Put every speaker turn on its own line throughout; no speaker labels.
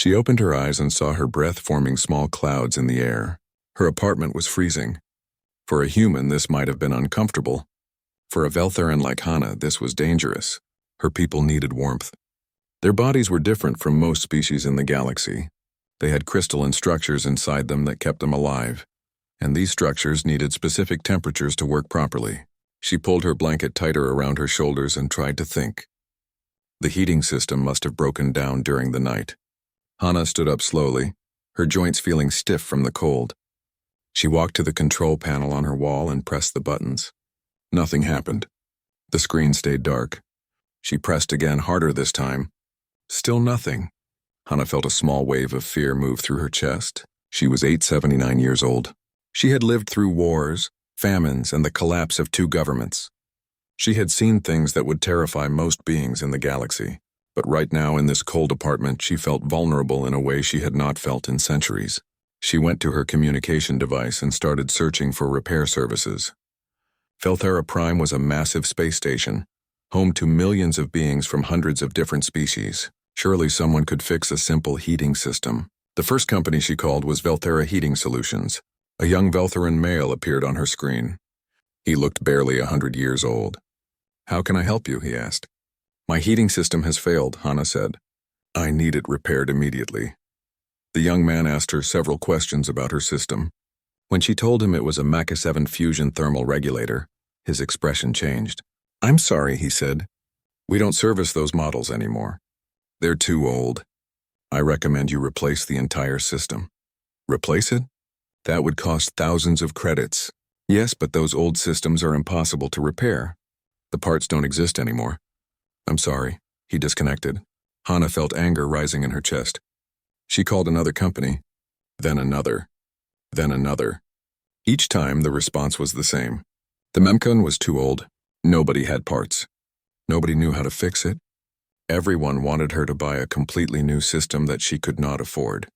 She opened her eyes and saw her breath forming small clouds in the air. Her apartment was freezing. For a human, this might have been uncomfortable. For a Veltheran like Hana, this was dangerous. Her people needed warmth. Their bodies were different from most species in the galaxy. They had crystalline structures inside them that kept them alive, and these structures needed specific temperatures to work properly. She pulled her blanket tighter around her shoulders and tried to think. The heating system must have broken down during the night. Hana stood up slowly, her joints feeling stiff from the cold. She walked to the control panel on her wall and pressed the buttons. Nothing happened. The screen stayed dark. She pressed again, harder this time. Still nothing. Hana felt a small wave of fear move through her chest. She was 879 years old. She had lived through wars, famines, and the collapse of 2 governments. She had seen things that would terrify most beings in the galaxy. But right now in this cold apartment, she felt vulnerable in a way she had not felt in centuries. She went to her communication device and started searching for repair services. Velthera Prime was a massive space station, home to millions of beings from hundreds of different species. Surely someone could fix a simple heating system. The first company she called was Velthera Heating Solutions. A young Veltheran male appeared on her screen. He looked barely 100 years old. "How can I help you?" he asked. "My heating system has failed," Hana said. "I need it repaired immediately." The young man asked her several questions about her system. When she told him it was a Mach 7 fusion thermal regulator, his expression changed. "I'm sorry," he said. "We don't service those models anymore. They're too old. I recommend you replace the entire system." "Replace it? That would cost thousands of credits." "Yes, but those old systems are impossible to repair. The parts don't exist anymore." "I'm sorry." He disconnected. Hana felt anger rising in her chest. She called another company, then another, then another. Each time the response was the same. The Memcon was too old. Nobody had parts. Nobody knew how to fix it. Everyone wanted her to buy a completely new system that she could not afford.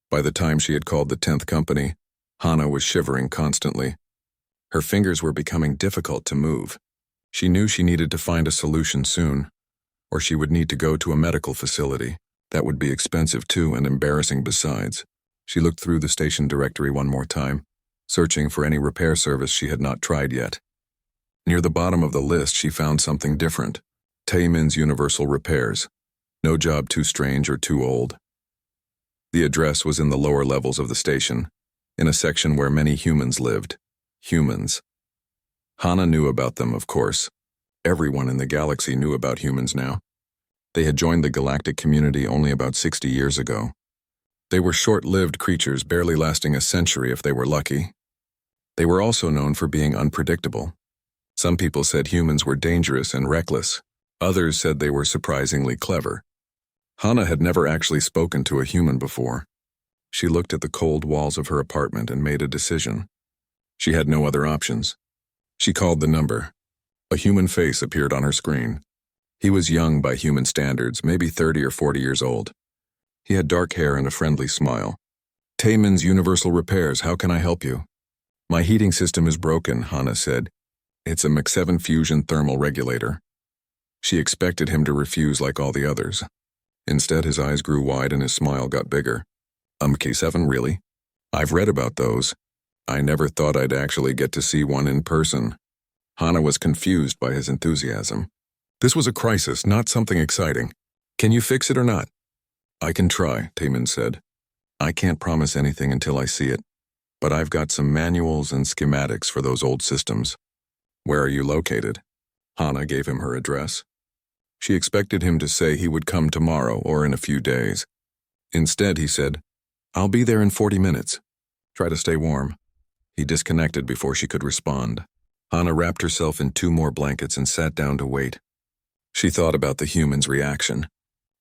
By the time she had called the 10th company, Hana was shivering constantly. Her fingers were becoming difficult to move. She knew she needed to find a solution soon, or she would need to go to a medical facility. That would be expensive too and embarrassing besides. She looked through the station directory one more time, searching for any repair service she had not tried yet. Near the bottom of the list, she found something different. Taemin's Universal Repairs. No job too strange or too old. The address was in the lower levels of the station, in a section where many humans lived. Humans. Hana knew about them, of course. Everyone in the galaxy knew about humans now. They had joined the galactic community only about 60 years ago. They were short-lived creatures, barely lasting a century if they were lucky. They were also known for being unpredictable. Some people said humans were dangerous and reckless. Others said they were surprisingly clever. Hana had never actually spoken to a human before. She looked at the cold walls of her apartment and made a decision. She had no other options. She called the number. A human face appeared on her screen. He was young by human standards, maybe 30 or 40 years old. He had dark hair and a friendly smile. "Taemin's Universal Repairs, how can I help you?" "My heating system is broken," Hana said. "It's a Mach 7 fusion thermal regulator." She expected him to refuse like all the others. Instead, his eyes grew wide and his smile got bigger. Mach 7, really? I've read about those. I never thought I'd actually get to see one in person. Hana was confused by his enthusiasm. This was a crisis, not something exciting. "Can you fix it or not?" "I can try," Taemin said. "I can't promise anything until I see it, but I've got some manuals and schematics for those old systems." "Where are you located?" Hana gave him her address. She expected him to say he would come tomorrow or in a few days. Instead, he said, "I'll be there in 40 minutes. Try to stay warm." He disconnected before she could respond. Hana wrapped herself in 2 more blankets and sat down to wait. She thought about the human's reaction.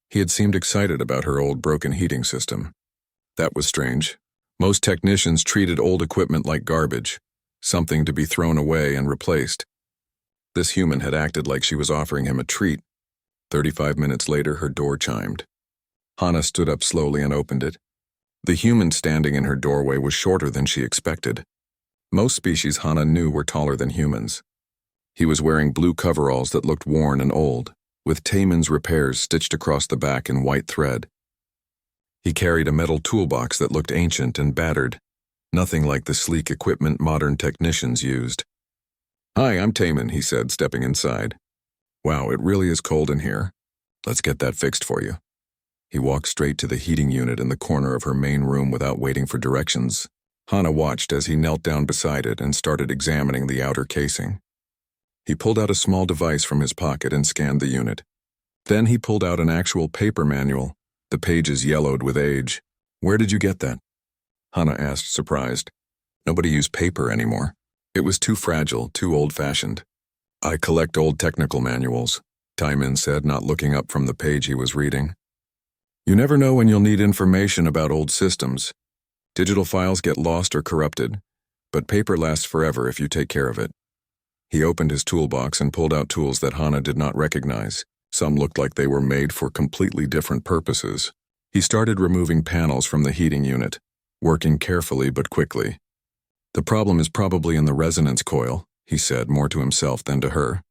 He had seemed excited about her old broken heating system. That was strange. Most technicians treated old equipment like garbage, something to be thrown away and replaced. This human had acted like she was offering him a treat. 35 minutes later, her door chimed. Hana stood up slowly and opened it. The human standing in her doorway was shorter than she expected. Most species Hana knew were taller than humans. He was wearing blue coveralls that looked worn and old, with Taemin's Repairs stitched across the back in white thread. carried a metal toolbox that looked ancient and battered, nothing like the sleek equipment modern technicians used. "Hi, I'm Taman," he said, stepping inside. "Wow, it really is cold in here. Let's get that fixed for you." He walked straight to the heating unit in the corner of her main room without waiting for directions. Hana watched as he knelt down beside it and started examining the outer casing. He pulled out a small device from his pocket and scanned the unit. Then he pulled out an actual paper manual, the pages yellowed with age. "Where did you get that?" Hana asked, surprised. Nobody used paper anymore. It was too fragile, too old-fashioned. "I collect old technical manuals," Taiman said, not looking up from the page he was reading. "You never know when you'll need information about old systems. Digital files get lost or corrupted, but paper lasts forever if you take care of it." He opened his toolbox and pulled out tools that Hana did not recognize. Some looked like they were made for completely different purposes. He started removing panels from the heating unit, working carefully but quickly. "The problem is probably in the resonance coil," he said, more to himself than to her.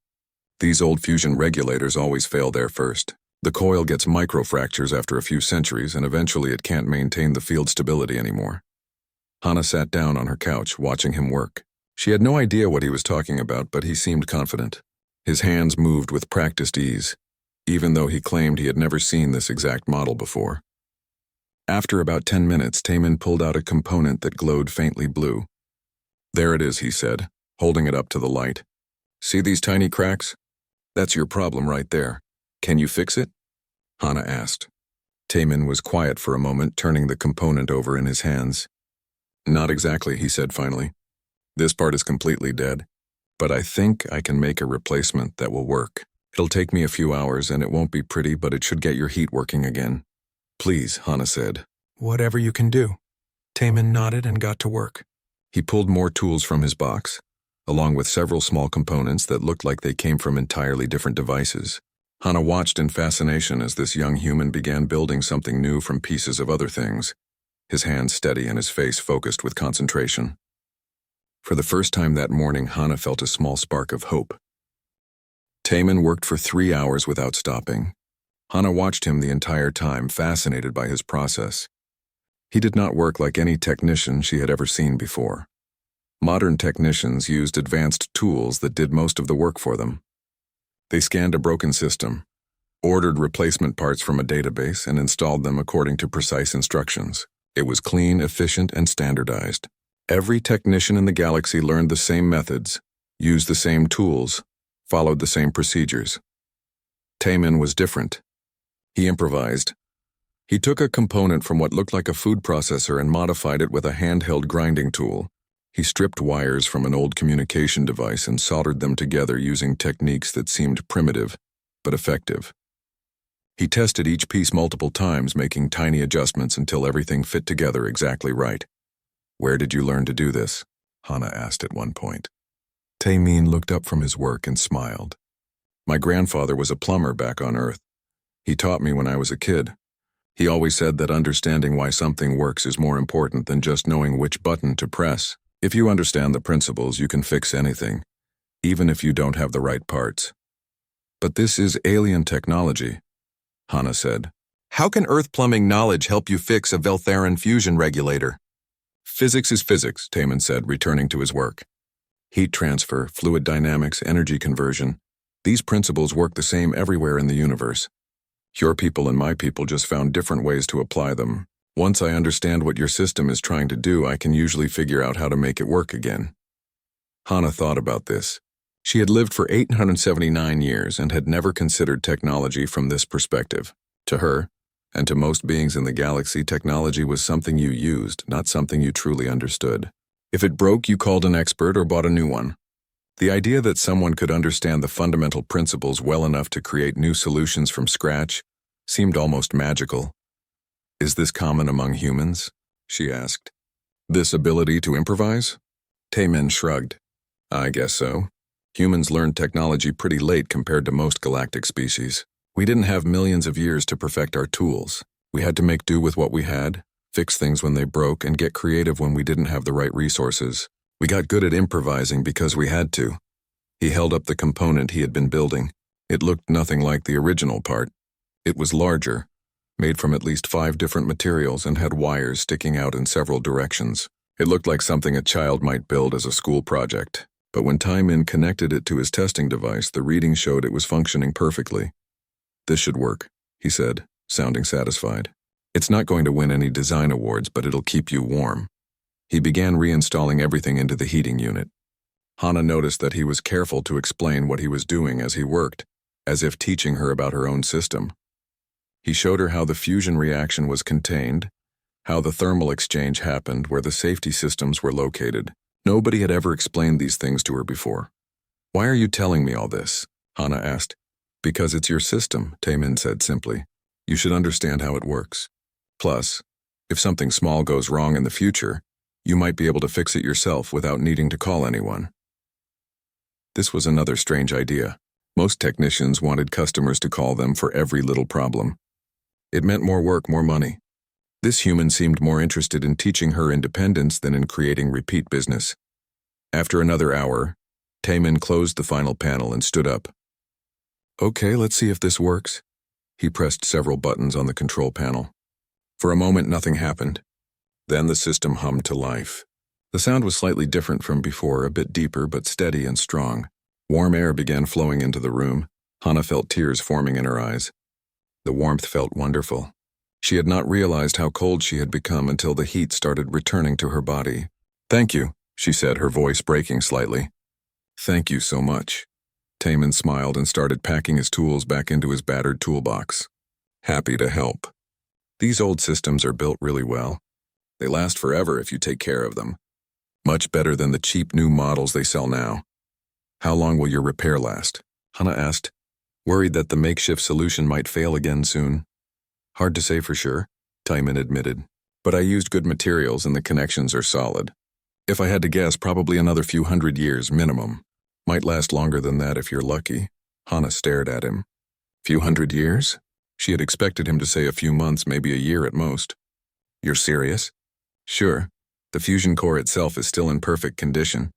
"These old fusion regulators always fail there first. The coil gets microfractures after a few centuries, and eventually it can't maintain the field stability anymore." Hana sat down on her couch, watching him work. She had no idea what he was talking about, but he seemed confident. His hands moved with practiced ease, even though he claimed he had never seen this exact model before. After about 10 minutes, Taman pulled out a component that glowed faintly blue. "There it is," he said, holding it up to the light. "See these tiny cracks? That's your problem right there. Can you fix it?" Hana asked. Taman was quiet for a moment, turning the component over in his hands. "Not exactly," he said finally. "This part is completely dead, but I think I can make a replacement that will work. It'll take me a few hours and it won't be pretty, but it should get your heat working again." "Please," Hana said.
"Whatever you can do." Taman nodded and got to work.
He pulled more tools from his box, along with several small components that looked like they came from entirely different devices. Hana watched in fascination as this young human began building something new from pieces of other things, his hands steady and his face focused with concentration. For the first time that morning, Hana felt a small spark of hope. Taman worked for 3 hours without stopping. Hana watched him the entire time, fascinated by his process. He did not work like any technician she had ever seen before. Modern technicians used advanced tools that did most of the work for them. They scanned a broken system, ordered replacement parts from a database, and installed them according to precise instructions. It was clean, efficient, and standardized. Every technician in the galaxy learned the same methods, used the same tools, followed the same procedures. Taman was different. He improvised. He took a component from what looked like a food processor and modified it with a handheld grinding tool. He stripped wires from an old communication device and soldered them together using techniques that seemed primitive, but effective. He tested each piece multiple times, making tiny adjustments until everything fit together exactly right. "Where did you learn to do this?" Hana asked at one point. Taman looked up from his work and smiled. "My grandfather was a plumber back on Earth. He taught me when I was a kid. He always said that understanding why something works is more important than just knowing which button to press. If you understand the principles, you can fix anything, even if you don't have the right parts." "But this is alien technology," Hana said. "How can Earth plumbing knowledge help you fix a Veltheran fusion regulator?" "Physics is physics," Taman said, returning to his work. "Heat transfer, fluid dynamics, energy conversion. These principles work the same everywhere in the universe. Your people and my people just found different ways to apply them. Once I understand what your system is trying to do, I can usually figure out how to make it work again." Hana thought about this. She had lived for 879 years and had never considered technology from this perspective. To her, and to most beings in the galaxy, technology was something you used, not something you truly understood. If it broke, you called an expert or bought a new one. The idea that someone could understand the fundamental principles well enough to create new solutions from scratch seemed almost magical. "Is this common among humans?" she asked. "This ability to improvise?" Taman shrugged. "I guess so. Humans learned technology pretty late compared to most galactic species. We didn't have millions of years to perfect our tools. We had to make do with what we had, fix things when they broke, and get creative when we didn't have the right resources. We got good at improvising because we had to." He held up the component he had been building. It looked nothing like the original part. It was larger, made from at least 5 different materials and had wires sticking out in several directions. It looked like something a child might build as a school project, but when Taimin connected it to his testing device, the reading showed it was functioning perfectly. "This should work," he said, sounding satisfied. "It's not going to win any design awards, but it'll keep you warm." He began reinstalling everything into the heating unit. Hana noticed that he was careful to explain what he was doing as he worked, as if teaching her about her own system. He showed her how the fusion reaction was contained, how the thermal exchange happened, where the safety systems were located. Nobody had ever explained these things to her before. "Why are you telling me all this?" Hana asked. "Because it's your system," Taimin said simply. "You should understand how it works. Plus, if something small goes wrong in the future, you might be able to fix it yourself without needing to call anyone." This was another strange idea. Most technicians wanted customers to call them for every little problem. It meant more work, more money. This human seemed more interested in teaching her independence than in creating repeat business. After another hour, Taimin closed the final panel and stood up. "Okay, let's see if this works." He pressed several buttons on the control panel. For a moment, nothing happened. Then the system hummed to life. The sound was slightly different from before, a bit deeper but steady and strong. Warm air began flowing into the room. Hana felt tears forming in her eyes. The warmth felt wonderful. She had not realized how cold she had become until the heat started returning to her body. "Thank you," she said, her voice breaking slightly. "Thank you so much." Taimin smiled and started packing his tools back into his battered toolbox. "Happy to help. These old systems are built really well. They last forever if you take care of them. Much better than the cheap new models they sell now." "How long will your repair last?" Hana asked, worried that the makeshift solution might fail again soon. "Hard to say for sure," Taimin admitted, "but I used good materials and the connections are solid. If I had to guess, probably another few hundred years minimum. Might last longer than that if you're lucky." Hana stared at him. "Few hundred years?" She had expected him to say a few months, maybe a year at most. "You're serious?" "Sure. The fusion core itself is still in perfect condition.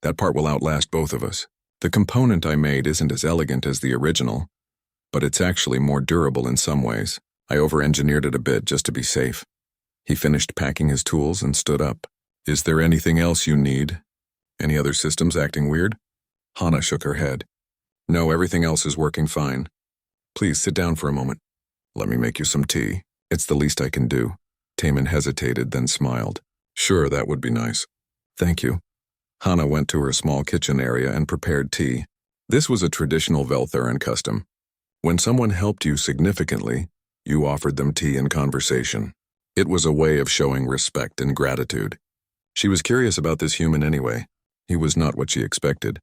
That part will outlast both of us. The component I made isn't as elegant as the original, but it's actually more durable in some ways. I over-engineered it a bit just to be safe." He finished packing his tools and stood up. "Is there anything else you need? Any other systems acting weird?" Hana shook her head. "No, everything else is working fine. Please sit down for a moment. Let me make you some tea. It's the least I can do." Taimin hesitated, then smiled. "Sure, that would be nice." "Thank you." Hana went to her small kitchen area and prepared tea. This was a traditional Veltheran custom. When someone helped you significantly, you offered them tea and conversation. It was a way of showing respect and gratitude. She was curious about this human anyway. He was not what she expected.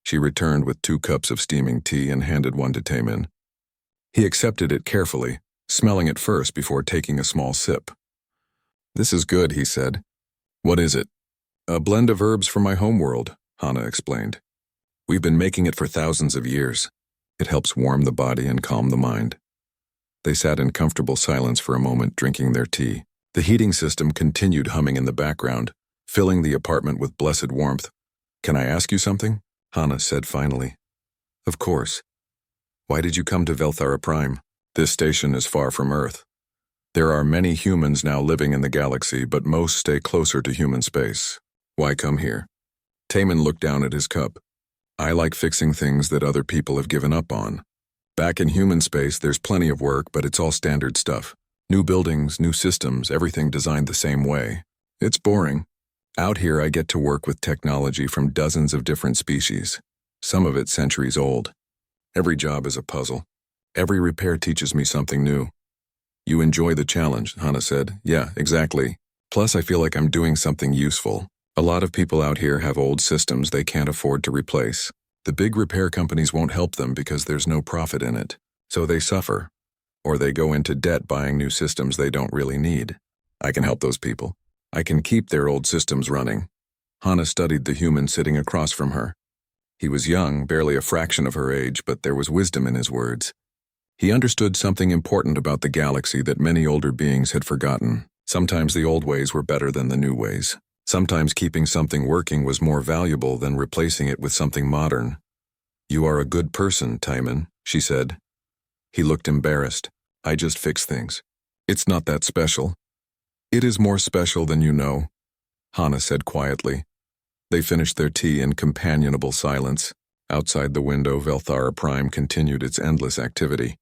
She returned with 2 cups of steaming tea and handed one to Taimin. He accepted it carefully, smelling it first before taking a small sip. "This is good," he said. "What is it?" "A blend of herbs from my homeworld," Hana explained. "We've been making it for thousands of years. It helps warm the body and calm the mind." They sat in comfortable silence for a moment, drinking their tea. The heating system continued humming in the background, filling the apartment with blessed warmth. "Can I ask you something?" Hana said finally. "Of course. Why did you come to Velthara Prime? This station is far from Earth. There are many humans now living in the galaxy, but most stay closer to human space. Why come here?" Taimin looked down at his cup. "I like fixing things that other people have given up on. Back in human space, there's plenty of work, but it's all standard stuff. New buildings, new systems, everything designed the same way. It's boring. Out here, I get to work with technology from dozens of different species, some of it centuries old. Every job is a puzzle. Every repair teaches me something new." "You enjoy the challenge," Hana said. "Yeah, exactly. Plus, I feel like I'm doing something useful. A lot of people out here have old systems they can't afford to replace. The big repair companies won't help them because there's no profit in it. So they suffer. Or they go into debt buying new systems they don't really need. I can help those people. I can keep their old systems running." Hana studied the human sitting across from her. He was young, barely a fraction of her age, but there was wisdom in his words. He understood something important about the galaxy that many older beings had forgotten. Sometimes the old ways were better than the new ways. Sometimes keeping something working was more valuable than replacing it with something modern. "You are a good person, Taimin," she said. He looked embarrassed. I just fix things. It's not that special. It is more special than you know, Hana said quietly. They finished their tea in companionable silence. Outside the window, Velthara Prime continued its endless activity.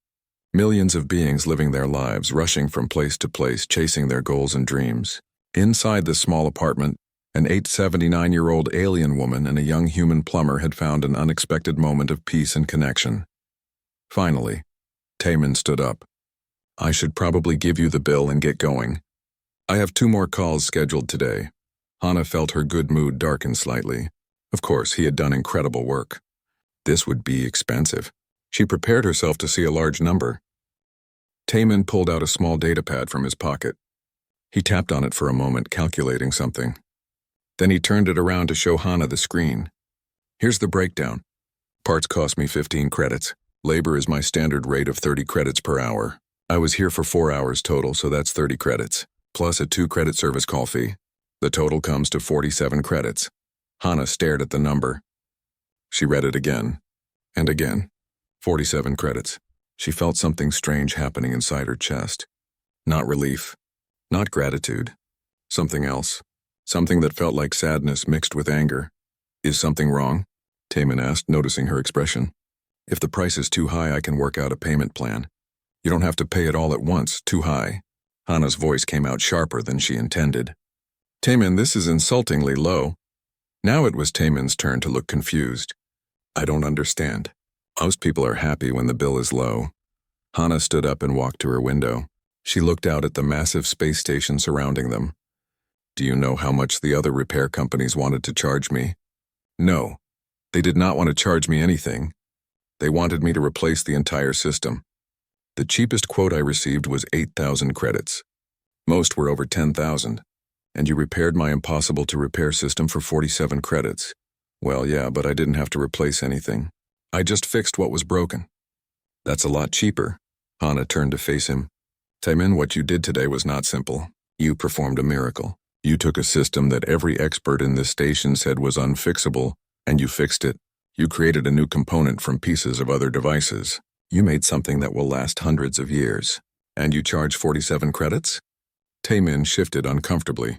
Millions of beings living their lives, rushing from place to place, chasing their goals and dreams. Inside the small apartment, an 879-year-old alien woman and a young human plumber had found an unexpected moment of peace and connection. Finally, Taemin stood up. I should probably give you the bill and get going. I have 2 more calls scheduled today. Hana felt her good mood darken slightly. Of course, he had done incredible work. This would be expensive. She prepared herself to see a large number. Taemin pulled out a small datapad from his pocket. He tapped on it for a moment, calculating something. Then he turned it around to show Hana the screen. Here's the breakdown. Parts cost me 15 credits. Labor is my standard rate of 30 credits per hour. I was here for 4 hours total, so that's 30 credits, plus a 2-credit service call fee. The total comes to 47 credits. Hana stared at the number. She read it again, and again. 47 credits. She felt something strange happening inside her chest. Not relief, not gratitude. Something else. Something that felt like sadness mixed with anger. Is something wrong? Taemin asked, noticing her expression. If the price is too high, I can work out a payment plan. You don't have to pay it all at once, too high. Hana's voice came out sharper than she intended. Taemin, this is insultingly low. Now it was Taemin's turn to look confused. I don't understand. Most people are happy when the bill is low. Hana stood up and walked to her window. She looked out at the massive space station surrounding them. Do you know how much the other repair companies wanted to charge me? No. They did not want to charge me anything. They wanted me to replace the entire system. The cheapest quote I received was 8,000 credits. Most were over 10,000. And you repaired my impossible-to-repair system for 47 credits. Well, yeah, but I didn't have to replace anything. I just fixed what was broken. That's a lot cheaper. Hana turned to face him. Taemin, what you did today was not simple. You performed a miracle. You took a system that every expert in this station said was unfixable, and you fixed it. You created a new component from pieces of other devices. You made something that will last hundreds of years. And you charge 47 credits? Taemin shifted uncomfortably.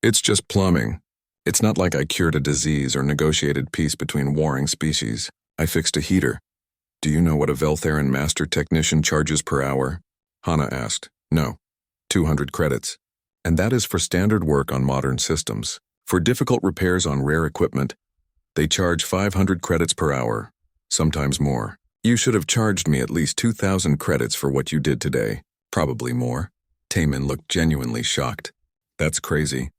It's just plumbing. It's not like I cured a disease or negotiated peace between warring species. I fixed a heater. Do you know what a Veltheran master technician charges per hour? Hana asked. No. 200 credits. And that is for standard work on modern systems. For difficult repairs on rare equipment, they charge 500 credits per hour, sometimes more. You should have charged me at least 2,000 credits for what you did today. Probably more. Taemin looked genuinely shocked. That's crazy.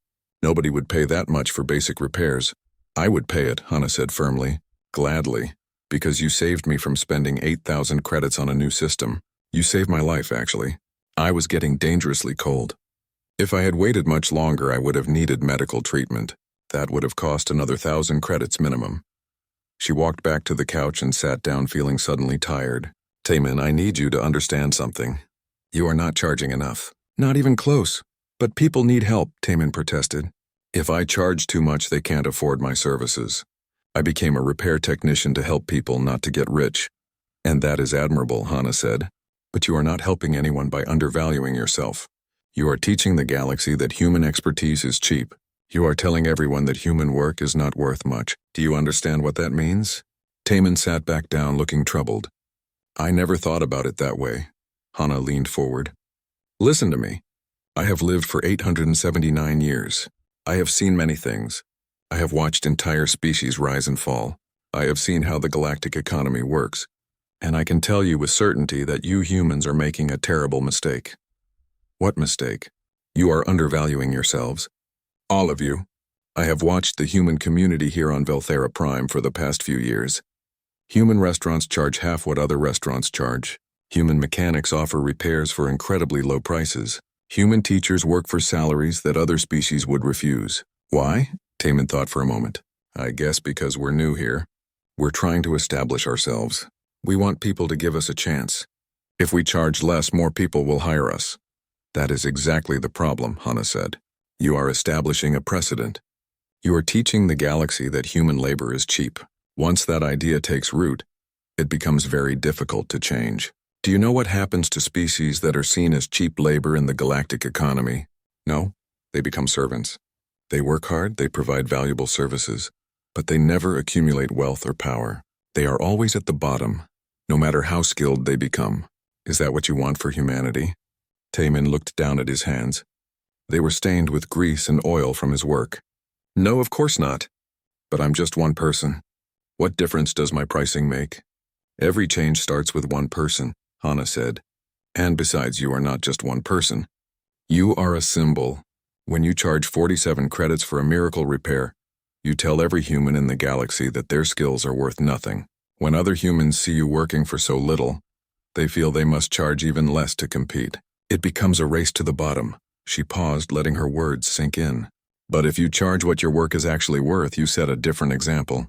Nobody would pay that much for basic repairs. I would pay it, Hana said firmly. Gladly. Because you saved me from spending 8,000 credits on a new system. You saved my life, actually. I was getting dangerously cold. If I had waited much longer, I would have needed medical treatment. That would have cost another 1,000 credits minimum. She walked back to the couch and sat down feeling suddenly tired. Taemin, I need you to understand something. You are not charging enough. Not even close. But people need help, Taemin protested. If I charge too much, they can't afford my services. I became a repair technician to help people, not to get rich. And that is admirable, Hana said. But you are not helping anyone by undervaluing yourself. You are teaching the galaxy that human expertise is cheap. You are telling everyone that human work is not worth much. Do you understand what that means? Taemin sat back down, looking troubled. I never thought about it that way. Hana leaned forward. Listen to me. I have lived for 879 years. I have seen many things. I have watched entire species rise and fall. I have seen how the galactic economy works. And I can tell you with certainty that you humans are making a terrible mistake. What mistake? You are undervaluing yourselves. All of you. I have watched the human community here on Velthara Prime for the past few years. Human restaurants charge half what other restaurants charge. Human mechanics offer repairs for incredibly low prices. Human teachers work for salaries that other species would refuse. Why? Taemin thought for a moment. I guess because we're new here. We're trying to establish ourselves. We want people to give us a chance. If we charge less, more people will hire us. That is exactly the problem, Hana said. You are establishing a precedent. You are teaching the galaxy that human labor is cheap. Once that idea takes root, it becomes very difficult to change. Do you know what happens to species that are seen as cheap labor in the galactic economy? No, they become servants. They work hard, they provide valuable services, but they never accumulate wealth or power. They are always at the bottom, no matter how skilled they become. Is that what you want for humanity? Taemin looked down at his hands. They were stained with grease and oil from his work. No, of course not. But I'm just one person. What difference does my pricing make? Every change starts with one person, Hana said. And besides, you are not just one person. You are a symbol. When you charge 47 credits for a miracle repair, you tell every human in the galaxy that their skills are worth nothing. When other humans see you working for so little, they feel they must charge even less to compete. It becomes a race to the bottom. She paused, letting her words sink in. But if you charge what your work is actually worth, you set a different example.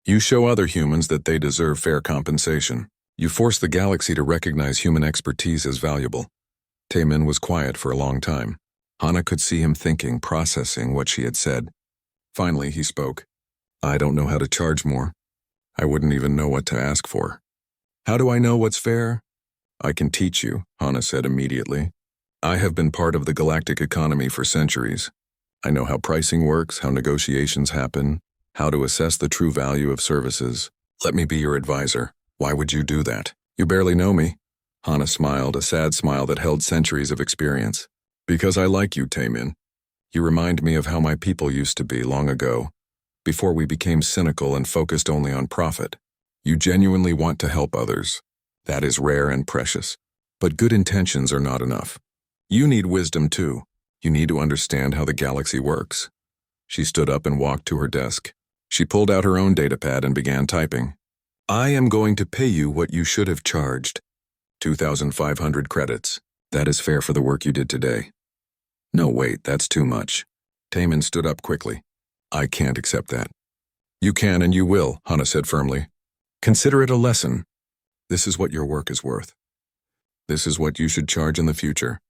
You show other humans that they deserve fair compensation. You force the galaxy to recognize human expertise as valuable. Taemin was quiet for a long time. Hana could see him thinking, processing what she had said. Finally, he spoke. I don't know how to charge more. I wouldn't even know what to ask for. How do I know what's fair? I can teach you, Hana said immediately. I have been part of the galactic economy for centuries. I know how pricing works, how negotiations happen, how to assess the true value of services. Let me be your advisor. Why would you do that? You barely know me. Hana smiled, a sad smile that held centuries of experience. Because I like you, Taemin. You remind me of how my people used to be long ago, before we became cynical and focused only on profit. You genuinely want to help others. That is rare and precious. But good intentions are not enough. You need wisdom too. You need to understand how the galaxy works. She stood up and walked to her desk. She pulled out her own datapad and began typing. I am going to pay you what you should have charged. 2,500 credits. That is fair for the work you did today. No, wait, that's too much. Taemin stood up quickly. I can't accept that. You can and you will, Hana said firmly. Consider it a lesson. This is what your work is worth. This is what you should charge in the future.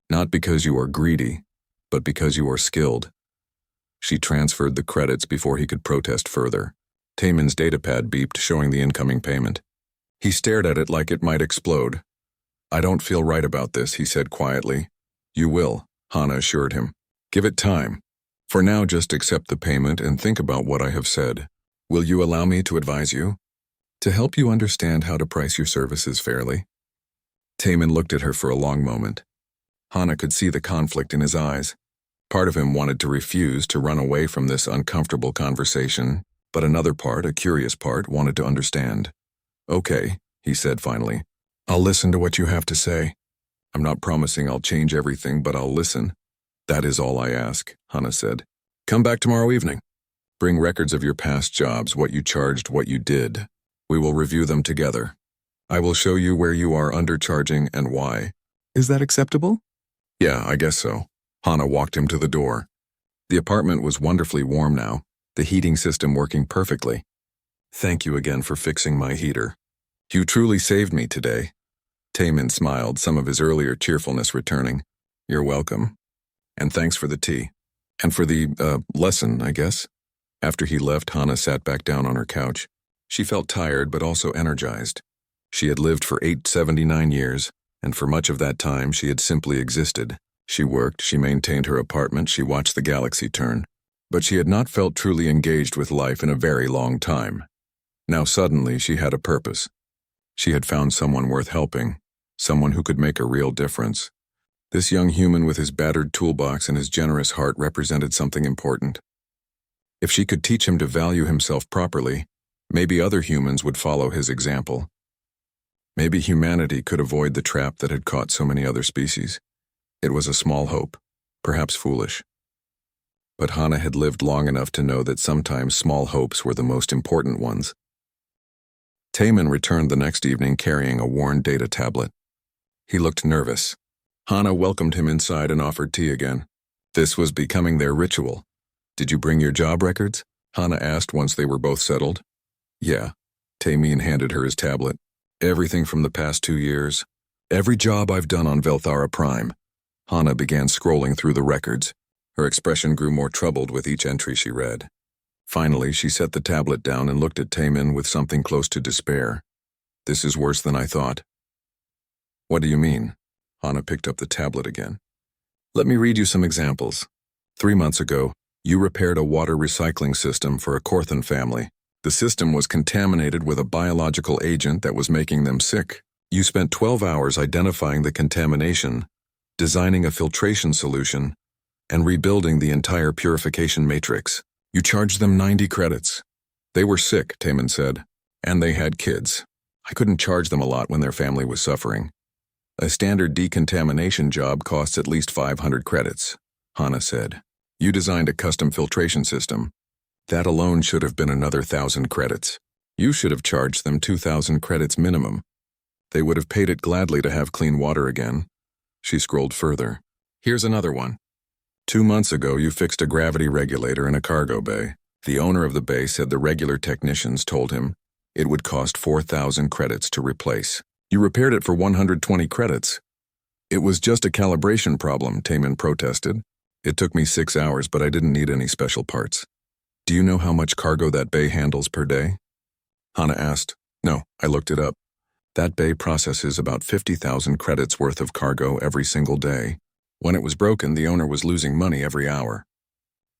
Not because you are greedy, but because you are skilled. She transferred the credits before he could protest further. Taemin's datapad beeped, showing the incoming payment. He stared at it like it might explode. I don't feel right about this, he said quietly. You will, Hana assured him. Give it time. For now, just accept the payment and think about what I have said. Will you allow me to advise you? To help you understand how to price your services fairly? Taemin looked at her for a long moment. Hana could see the conflict in his eyes. Part of him wanted to refuse, to run away from this uncomfortable conversation, but another part, a curious part, wanted to understand. Okay, he said finally. I'll listen to what you have to say. I'm not promising I'll change everything, but I'll listen. That is all I ask, Hana said. Come back tomorrow evening. Bring records of your past jobs, what you charged, what you did. We will review them together. I will show you where you are undercharging and why. Is that acceptable? Yeah, I guess so. Hana walked him to the door. The apartment was wonderfully warm now, the heating system working perfectly. Thank you again for fixing my heater. You truly saved me today. Taemin smiled, some of his earlier cheerfulness returning. You're welcome. And thanks for the tea. And for the, lesson, I guess. After he left, Hana sat back down on her couch. She felt tired but also energized. She had lived for 879 years, and for much of that time she had simply existed. She worked, she maintained her apartment, she watched the galaxy turn. But she had not felt truly engaged with life in a very long time. Now suddenly she had a purpose. She had found someone worth helping, someone who could make a real difference. This young human with his battered toolbox and his generous heart represented something important. If she could teach him to value himself properly, maybe other humans would follow his example. Maybe humanity could avoid the trap that had caught so many other species. It was a small hope, perhaps foolish. But Hana had lived long enough to know that sometimes small hopes were the most important ones. Taemin returned the next evening carrying a worn data tablet. He looked nervous. Hana welcomed him inside and offered tea again. This was becoming their ritual. Did you bring your job records? Hana asked once they were both settled. Yeah. Taemin handed her his tablet. Everything from the past 2 years. Every job I've done on Velthara Prime. Hana began scrolling through the records. Her expression grew more troubled with each entry she read. Finally, she set the tablet down and looked at Taemin with something close to despair. This is worse than I thought. What do you mean? Hana picked up the tablet again. Let me read you some examples. 3 months ago, you repaired a water recycling system for a Korthan family. The system was contaminated with a biological agent that was making them sick. You spent 12 hours identifying the contamination, designing a filtration solution, and rebuilding the entire purification matrix. You charged them 90 credits. They were sick, Taman said, and they had kids. I couldn't charge them a lot when their family was suffering. A standard decontamination job costs at least 500 credits, Hana said. You designed a custom filtration system. That alone should have been another 1,000 credits. You should have charged them 2,000 credits minimum. They would have paid it gladly to have clean water again. She scrolled further. Here's another one. 2 months ago, you fixed a gravity regulator in a cargo bay. The owner of the bay said the regular technicians told him it would cost 4,000 credits to replace. You repaired it for 120 credits. It was just a calibration problem, Taman protested. It took me 6 hours, but I didn't need any special parts. Do you know how much cargo that bay handles per day? Hana asked. No, I looked it up. That bay processes about 50,000 credits worth of cargo every single day. When it was broken, the owner was losing money every hour.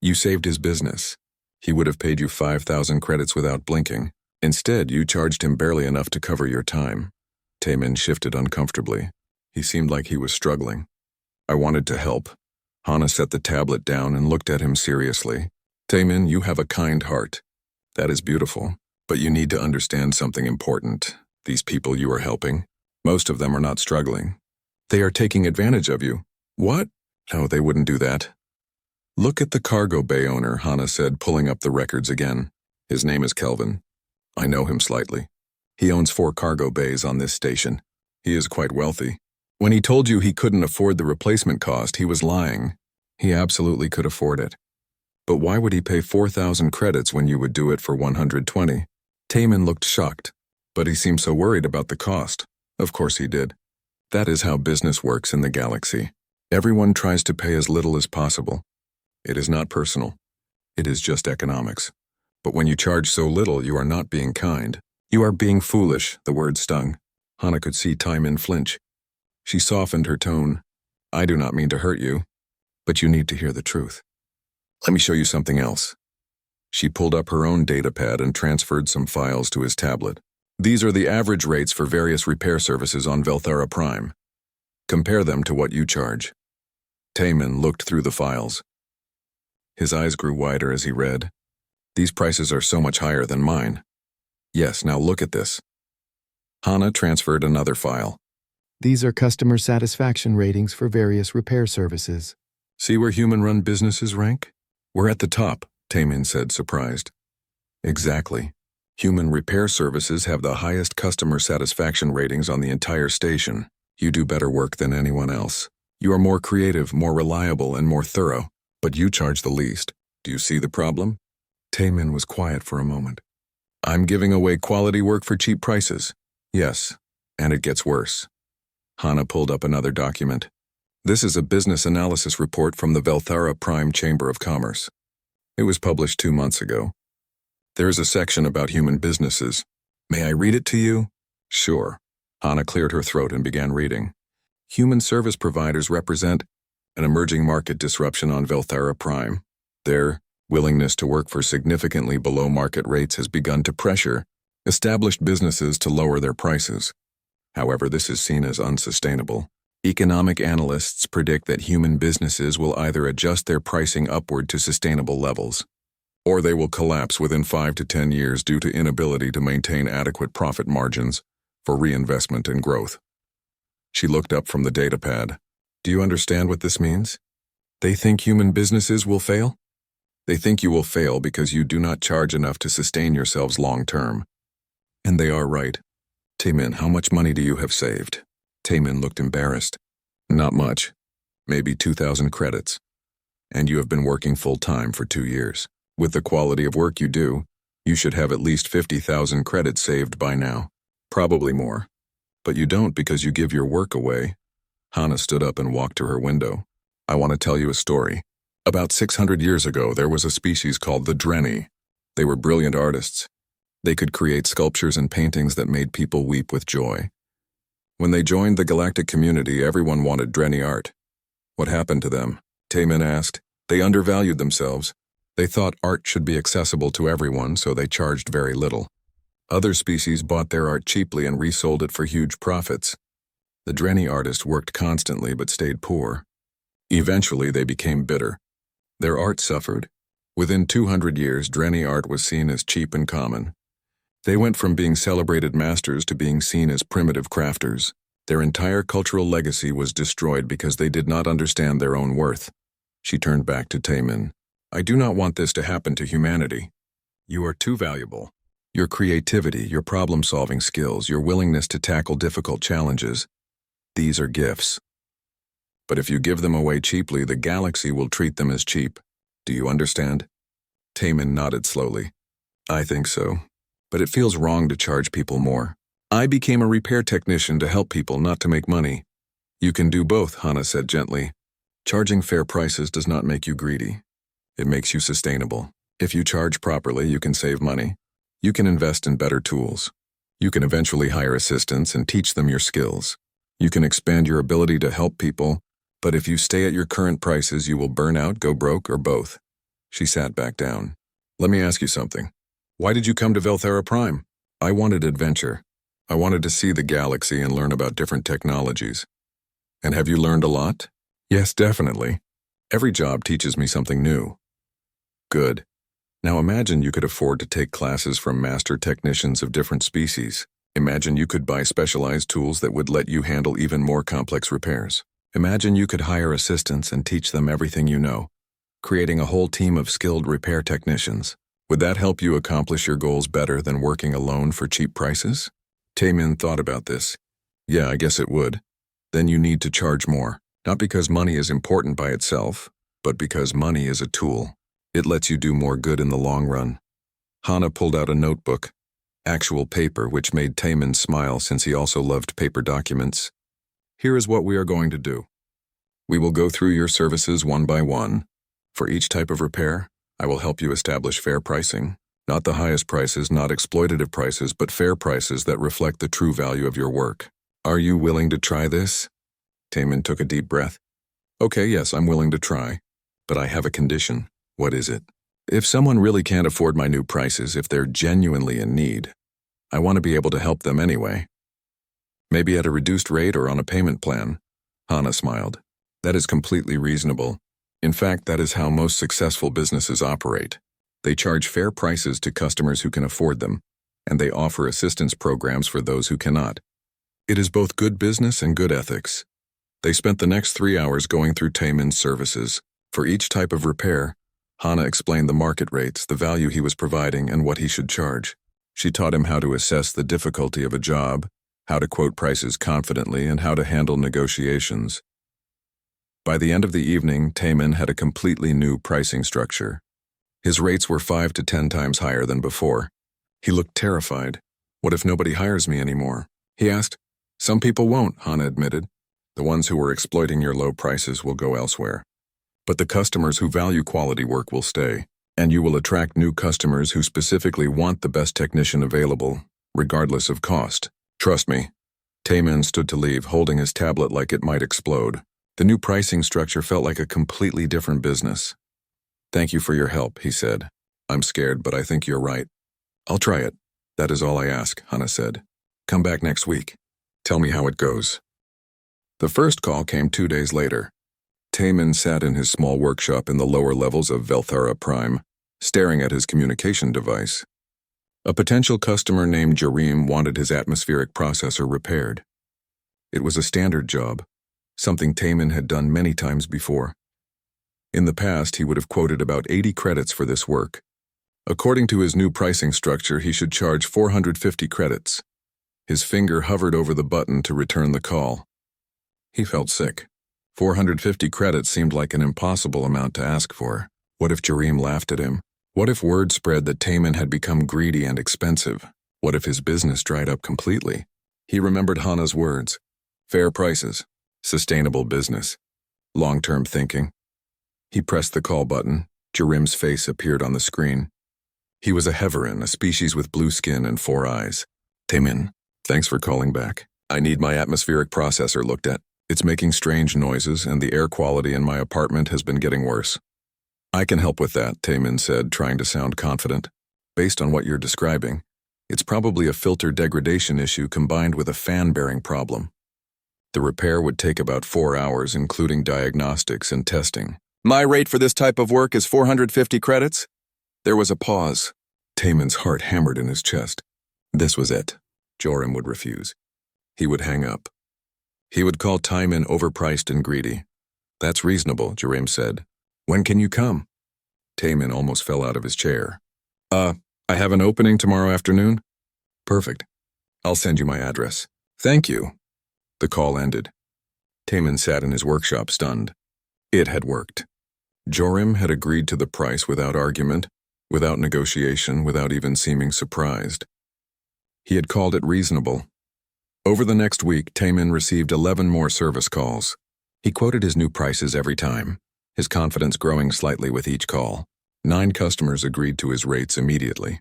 You saved his business. He would have paid you 5,000 credits without blinking. Instead, you charged him barely enough to cover your time. Taman shifted uncomfortably. He seemed like he was struggling. I wanted to help. Hana set the tablet down and looked at him seriously. Taman, you have a kind heart. That is beautiful. But you need to understand something important. These people you are helping, most of them are not struggling. They are taking advantage of you. What? No, they wouldn't do that. Look at the cargo bay owner, Hana said, pulling up the records again. His name is Kelvin. I know him slightly. He owns 4 cargo bays on this station. He is quite wealthy. When he told you he couldn't afford the replacement cost, he was lying. He absolutely could afford it. But why would he pay 4,000 credits when you would do it for 120? Taman looked shocked, but he seemed so worried about the cost. Of course he did. That is how business works in the galaxy. Everyone tries to pay as little as possible. It is not personal. It is just economics. But when you charge so little, you are not being kind. You are being foolish, the word stung. Hana could see Taman flinch. She softened her tone. I do not mean to hurt you, but you need to hear the truth. Let me show you something else. She pulled up her own datapad and transferred some files to his tablet. These are the average rates for various repair services on Velthara Prime. Compare them to what you charge. Taman looked through the files. His eyes grew wider as he read. These prices are so much higher than mine. Yes, now look at this. Hana transferred another file.
These are customer satisfaction ratings for various repair services.
See where human-run businesses rank? We're at the top, Taman said, surprised. Exactly. Human repair services have the highest customer satisfaction ratings on the entire station. You do better work than anyone else. You are more creative, more reliable, and more thorough, but you charge the least. Do you see the problem? Taman was quiet for a moment. I'm giving away quality work for cheap prices. Yes, and it gets worse. Hana pulled up another document. This is a business analysis report from the Velthara Prime Chamber of Commerce. It was published 2 months ago. There is a section about human businesses. May I read it to you? Sure. Hana cleared her throat and began reading. Human service providers represent an emerging market disruption on Velthara Prime. Their willingness to work for significantly below market rates has begun to pressure established businesses to lower their prices. However, this is seen as unsustainable. Economic analysts predict that human businesses will either adjust their pricing upward to sustainable levels, or they will collapse within 5 to 10 years due to inability to maintain adequate profit margins for reinvestment and growth. She looked up from the datapad. Do you understand what this means? They think human businesses will fail? They think you will fail because you do not charge enough to sustain yourselves long term. And they are right. Taman, how much money do you have saved? Taman looked embarrassed. Not much. Maybe 2,000 credits. And you have been working full-time for 2 years. With the quality of work you do, you should have at least 50,000 credits saved by now. Probably more. But you don't because you give your work away. Hana stood up and walked to her window. I want to tell you a story. About 600 years ago, there was a species called the Drenni. They were brilliant artists. They could create sculptures and paintings that made people weep with joy. When they joined the galactic community, everyone wanted Drenny art. What happened to them? Taemin asked. They undervalued themselves. They thought art should be accessible to everyone, so they charged very little. Other species bought their art cheaply and resold it for huge profits. The Drenny artist worked constantly but stayed poor. Eventually, they became bitter. Their art suffered. Within 200 years, Drenny art was seen as cheap and common. They went from being celebrated masters to being seen as primitive crafters. Their entire cultural legacy was destroyed because they did not understand their own worth. She turned back to Taemin. I do not want this to happen to humanity. You are too valuable. Your creativity, your problem-solving skills, your willingness to tackle difficult challenges, these are gifts. But if you give them away cheaply, the galaxy will treat them as cheap. Do you understand? Taemin nodded slowly. I think so. But it feels wrong to charge people more. I became a repair technician to help people, not to make money. You can do both, Hana said gently. Charging fair prices does not make you greedy. It makes you sustainable. If you charge properly, you can save money. You can invest in better tools. You can eventually hire assistants and teach them your skills. You can expand your ability to help people, but if you stay at your current prices, you will burn out, go broke, or both. She sat back down. Let me ask you something. Why did you come to Velthera Prime? I wanted adventure. I wanted to see the galaxy and learn about different technologies. And have you learned a lot? Yes, definitely. Every job teaches me something new. Good. Now imagine you could afford to take classes from master technicians of different species. Imagine you could buy specialized tools that would let you handle even more complex repairs. Imagine you could hire assistants and teach them everything you know, creating a whole team of skilled repair technicians. Would that help you accomplish your goals better than working alone for cheap prices? Taemin thought about this. Yeah, I guess it would. Then you need to charge more, not because money is important by itself, but because money is a tool. It lets you do more good in the long run. Hana pulled out a notebook, actual paper, which made Taemin smile since he also loved paper documents. Here is what we are going to do. We will go through your services one by one. For each type of repair, I will help you establish fair pricing. Not the highest prices, not exploitative prices, but fair prices that reflect the true value of your work. Are you willing to try this? Taemin took a deep breath. Okay, yes, I'm willing to try. But I have a condition. What is it? If someone really can't afford my new prices, if they're genuinely in need, I want to be able to help them anyway. Maybe at a reduced rate or on a payment plan. Hana smiled. That is completely reasonable. In fact, that is how most successful businesses operate. They charge fair prices to customers who can afford them, and they offer assistance programs for those who cannot. It is both good business and good ethics. They spent the next 3 hours going through Taemin's services. For each type of repair, Hana explained the market rates, the value he was providing, and what he should charge. She taught him how to assess the difficulty of a job, how to quote prices confidently, and how to handle negotiations. By the end of the evening, Taemin had a completely new pricing structure. His rates were 5 to 10 times higher than before. He looked terrified. What if nobody hires me anymore? He asked. Some people won't, Hana admitted. The ones who are exploiting your low prices will go elsewhere. But the customers who value quality work will stay, and you will attract new customers who specifically want the best technician available, regardless of cost. Trust me. Taemin stood to leave, holding his tablet like it might explode. The new pricing structure felt like a completely different business. Thank you for your help, he said. I'm scared, but I think you're right. I'll try it. That is all I ask, Hana said. Come back next week. Tell me how it goes. The first call came 2 days later. Taemin sat in his small workshop in the lower levels of Velthera Prime, staring at his communication device. A potential customer named Jareem wanted his atmospheric processor repaired. It was a standard job, something Taemin had done many times before. In the past, he would have quoted about 80 credits for this work. According to his new pricing structure, he should charge 450 credits. His finger hovered over the button to return the call. He felt sick. 450 credits seemed like an impossible amount to ask for. What if Jareem laughed at him? What if word spread that Taemin had become greedy and expensive? What if his business dried up completely? He remembered Hana's words. Fair prices. Sustainable business. Long-term thinking. He pressed the call button. Jareem's face appeared on the screen. He was a Heveran, a species with blue skin and 4 eyes. Taemin, thanks for calling back. I need my atmospheric processor looked at. It's making strange noises, and the air quality in my apartment has been getting worse. I can help with that, Taemin said, trying to sound confident. Based on what you're describing, it's probably a filter degradation issue combined with a fan-bearing problem. The repair would take about 4 hours, including diagnostics and testing. My rate for this type of work is 450 credits? There was a pause. Taemin's heart hammered in his chest. This was it. Joram would refuse. He would hang up. He would call Taemin overpriced and greedy. That's reasonable, Joram said. When can you come? Taemin almost fell out of his chair. I have an opening tomorrow afternoon? Perfect. I'll send you my address. Thank you. The call ended. Taemin sat in his workshop stunned. It had worked. Joram had agreed to the price without argument, without negotiation, without even seeming surprised. He had called it reasonable. Over the next week, Taemin received 11 more service calls. He quoted his new prices every time, his confidence growing slightly with each call. 9 customers agreed to his rates immediately.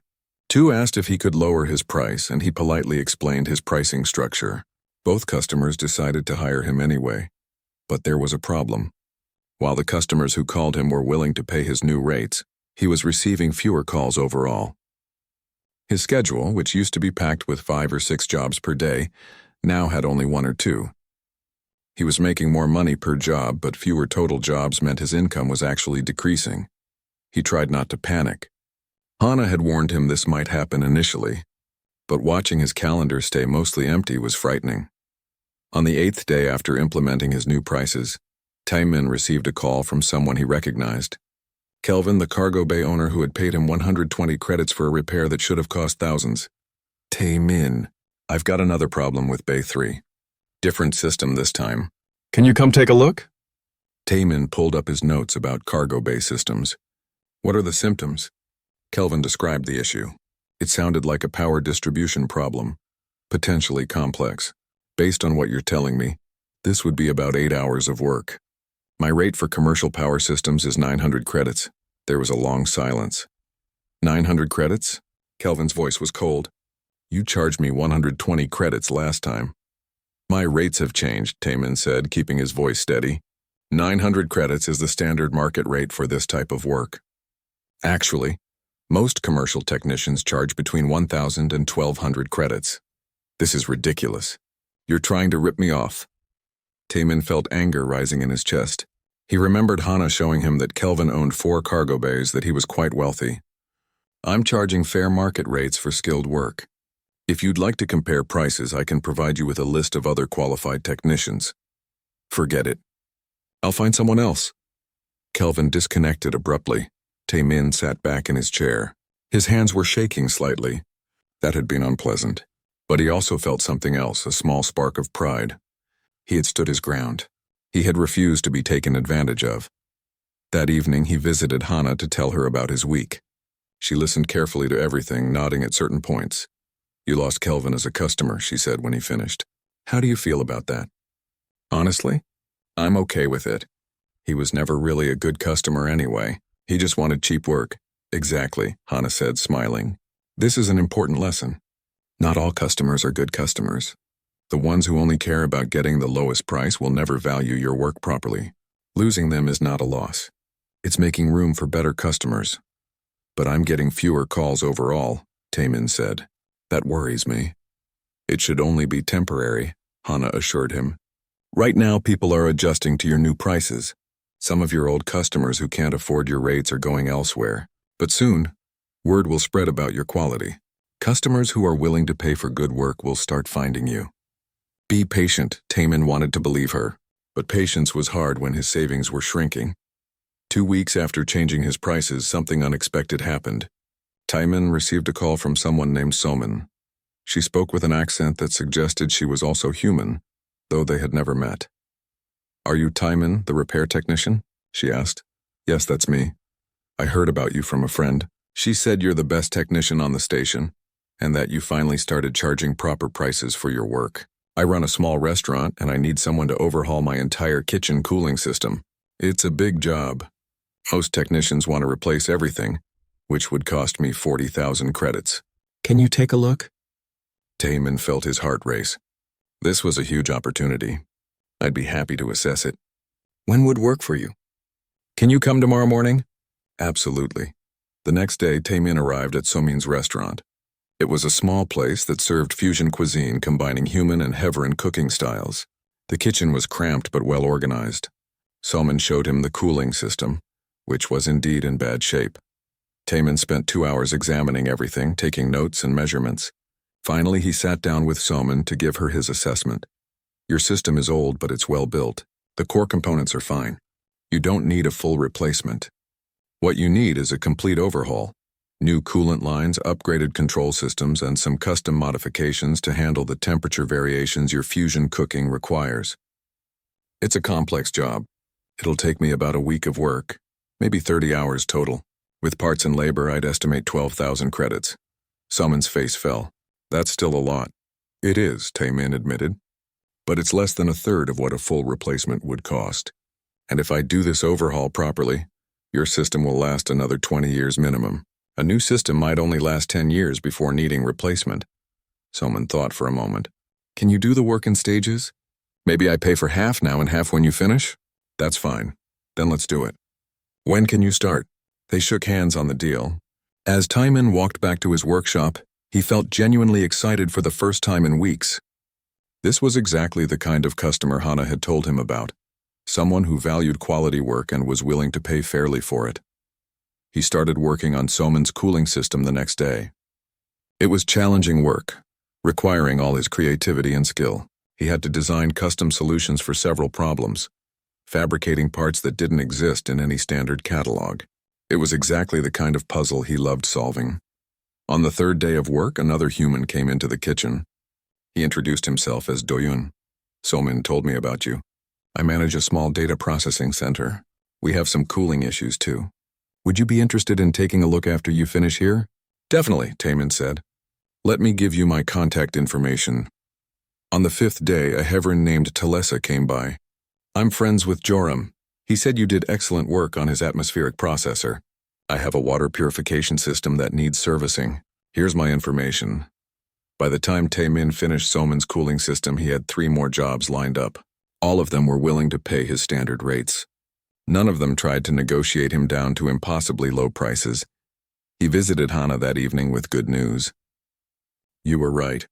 2 asked if he could lower his price, and he politely explained his pricing structure. Both customers decided to hire him anyway. But there was a problem. While the customers who called him were willing to pay his new rates, he was receiving fewer calls overall. His schedule, which used to be packed with 5 or 6 jobs per day, now had only 1 or 2. He was making more money per job, but fewer total jobs meant his income was actually decreasing. He tried not to panic. Hana had warned him this might happen initially, but watching his calendar stay mostly empty was frightening. On the 8th day after implementing his new prices, Taemin received a call from someone he recognized. Kelvin, the cargo bay owner who had paid him 120 credits for a repair that should have cost thousands. Taemin, I've got another problem with Bay 3. Different system this time. Can you come take a look? Taemin pulled up his notes about cargo bay systems. What are the symptoms? Kelvin described the issue. It sounded like a power distribution problem, potentially complex. Based on what you're telling me, this would be about 8 hours of work. My rate for commercial power systems is 900 credits. There was a long silence. 900 credits? Kelvin's voice was cold. You charged me 120 credits last time. My rates have changed, Taemin said, keeping his voice steady. 900 credits is the standard market rate for this type of work. Actually, most commercial technicians charge between 1,000 and 1,200 credits. This is ridiculous. You're trying to rip me off. Taemin felt anger rising in his chest. He remembered Hana showing him that Kelvin owned 4 cargo bays, that he was quite wealthy. I'm charging fair market rates for skilled work. If you'd like to compare prices, I can provide you with a list of other qualified technicians. Forget it. I'll find someone else. Kelvin disconnected abruptly. Taemin sat back in his chair. His hands were shaking slightly. That had been unpleasant. But he also felt something else, a small spark of pride. He had stood his ground. He had refused to be taken advantage of. That evening, he visited Hana to tell her about his week. She listened carefully to everything, nodding at certain points. You lost Kelvin as a customer, she said when he finished. How do you feel about that? Honestly, I'm okay with it. He was never really a good customer anyway. He just wanted cheap work. Exactly, Hana said, smiling. This is an important lesson. Not all customers are good customers. The ones who only care about getting the lowest price will never value your work properly. Losing them is not a loss. It's making room for better customers. But I'm getting fewer calls overall, Taemin said. That worries me. It should only be temporary, Hana assured him. Right now, people are adjusting to your new prices. Some of your old customers who can't afford your rates are going elsewhere. But soon, word will spread about your quality. Customers who are willing to pay for good work will start finding you. Be patient, Taemin wanted to believe her. But patience was hard when his savings were shrinking. 2 weeks after changing his prices, something unexpected happened. Taemin received a call from someone named Somin. She spoke with an accent that suggested she was also human, though they had never met. Are you Taemin, the repair technician? She asked. Yes, that's me. I heard about you from a friend. She said you're the best technician on the station, and that you finally started charging proper prices for your work. I run a small restaurant, and I need someone to overhaul my entire kitchen cooling system. It's a big job. Most technicians want to replace everything, which would cost me 40,000 credits. Can you take a look? Taemin felt his heart race. This was a huge opportunity. I'd be happy to assess it. When would work for you? Can you come tomorrow morning? Absolutely. The next day, Taemin arrived at Somin's restaurant. It was a small place that served fusion cuisine combining human and Heveran cooking styles. The kitchen was cramped but well organized. Somin showed him the cooling system, which was indeed in bad shape. Taemin spent 2 hours examining everything, taking notes and measurements. Finally, he sat down with Somin to give her his assessment. Your system is old, but it's well built. The core components are fine. You don't need a full replacement. What you need is a complete overhaul. New coolant lines, upgraded control systems, and some custom modifications to handle the temperature variations your fusion cooking requires. It's a complex job. It'll take me about a week of work, maybe 30 hours total. With parts and labor, I'd estimate 12,000 credits. Somin's face fell. That's still a lot. It is, Taemin admitted. But it's less than a third of what a full replacement would cost. And if I do this overhaul properly, your system will last another 20 years minimum. A new system might only last 10 years before needing replacement. Somin thought for a moment. Can you do the work in stages? Maybe I pay for half now and half when you finish? That's fine. Then let's do it. When can you start? They shook hands on the deal. As Taemin walked back to his workshop, he felt genuinely excited for the first time in weeks. This was exactly the kind of customer Hana had told him about. Someone who valued quality work and was willing to pay fairly for it. He started working on Somin's cooling system the next day. It was challenging work, requiring all his creativity and skill. He had to design custom solutions for several problems, fabricating parts that didn't exist in any standard catalog. It was exactly the kind of puzzle he loved solving. On the third day of work, another human came into the kitchen. He introduced himself as Doyun. Somin told me about you. I manage a small data processing center. We have some cooling issues too. Would you be interested in taking a look after you finish here? Definitely, Taemin said. Let me give you my contact information. On the 5th day, a Heveran named Talesa came by. I'm friends with Joram. He said you did excellent work on his atmospheric processor. I have a water purification system that needs servicing. Here's my information. By the time Taemin finished Somin's cooling system, he had 3 more jobs lined up. All of them were willing to pay his standard rates. None of them tried to negotiate him down to impossibly low prices. He visited Hana that evening with good news. You were right.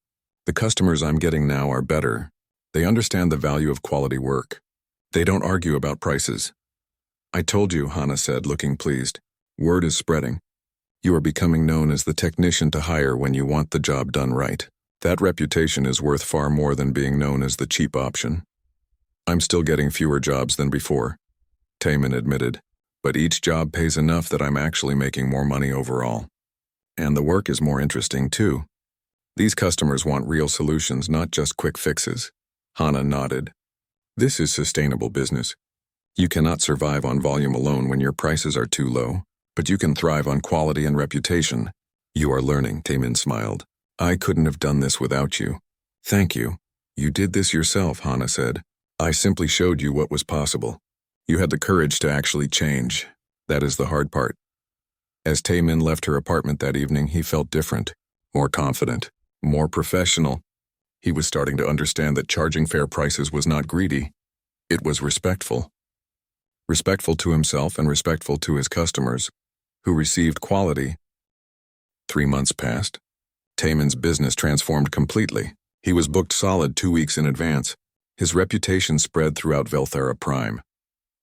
The customers I'm getting now are better. They understand the value of quality work. They don't argue about prices. I told you, Hana said, looking pleased. Word is spreading. You are becoming known as the technician to hire when you want the job done right. That reputation is worth far more than being known as the cheap option. I'm still getting fewer jobs than before, Taemin admitted, but each job pays enough that I'm actually making more money overall. And the work is more interesting too. These customers want real solutions, not just quick fixes. Hana nodded. This is sustainable business. You cannot survive on volume alone when your prices are too low, but you can thrive on quality and reputation. You are learning, Taemin smiled. I couldn't have done this without you. Thank you. You did this yourself, Hana said. I simply showed you what was possible. You had the courage to actually change. That is the hard part. As Taemin left her apartment that evening, he felt different, more confident, more professional. He was starting to understand that charging fair prices was not greedy. It was respectful. Respectful to himself and respectful to his customers, who received quality. 3 months passed. Taemin's business transformed completely. He was booked solid 2 weeks in advance. His reputation spread throughout Velthera Prime.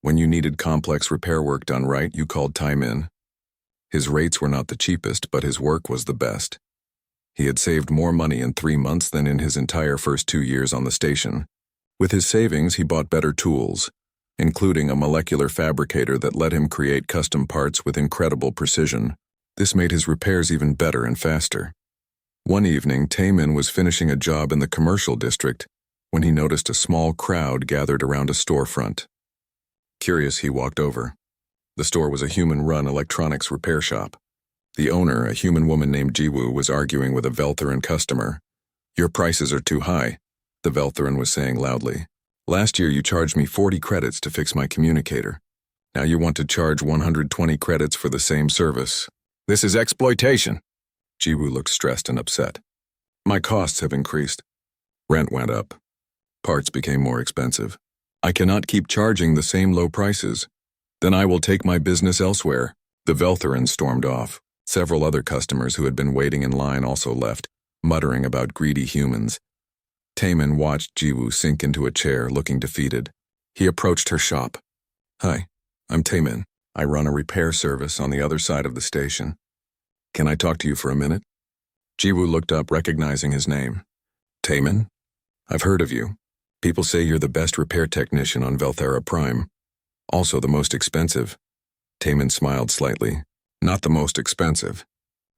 When you needed complex repair work done right, you called Taemin. His rates were not the cheapest, but his work was the best. He had saved more money in 3 months than in his entire first 2 years on the station. With his savings, he bought better tools, including a molecular fabricator that let him create custom parts with incredible precision. This made his repairs even better and faster. One evening, Taemin was finishing a job in the commercial district when he noticed a small crowd gathered around a storefront. Curious, he walked over. The store was a human-run electronics repair shop. The owner, a human woman named Jiwoo, was arguing with a Veltheran customer. Your prices are too high, the Veltheran was saying loudly. Last year you charged me 40 credits to fix my communicator. Now you want to charge 120 credits for the same service. This is exploitation. Jiwoo looked stressed and upset. My costs have increased. Rent went up. Parts became more expensive. I cannot keep charging the same low prices. Then I will take my business elsewhere. The Veltheran stormed off. Several other customers who had been waiting in line also left, muttering about greedy humans. Taemin watched Jiwoo sink into a chair, looking defeated. He approached her shop. Hi, I'm Taemin. I run a repair service on the other side of the station. Can I talk to you for a minute? Jiwoo looked up, recognizing his name. Taemin? I've heard of you. People say you're the best repair technician on Velthera Prime. Also the most expensive. Taemin smiled slightly. Not the most expensive.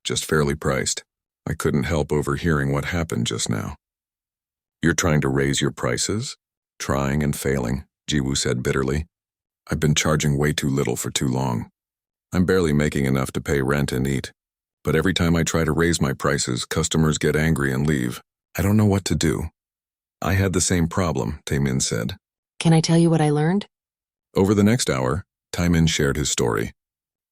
Just fairly priced. I couldn't help overhearing what happened just now. You're trying to raise your prices? Trying and failing, Jiwoo said bitterly. I've been charging way too little for too long. I'm barely making enough to pay rent and eat. But every time I try to raise my prices, customers get angry and leave. I don't know what to do. I had the same problem, Taemin said.
Can I tell you what I learned?
Over the next hour, Taemin shared his story.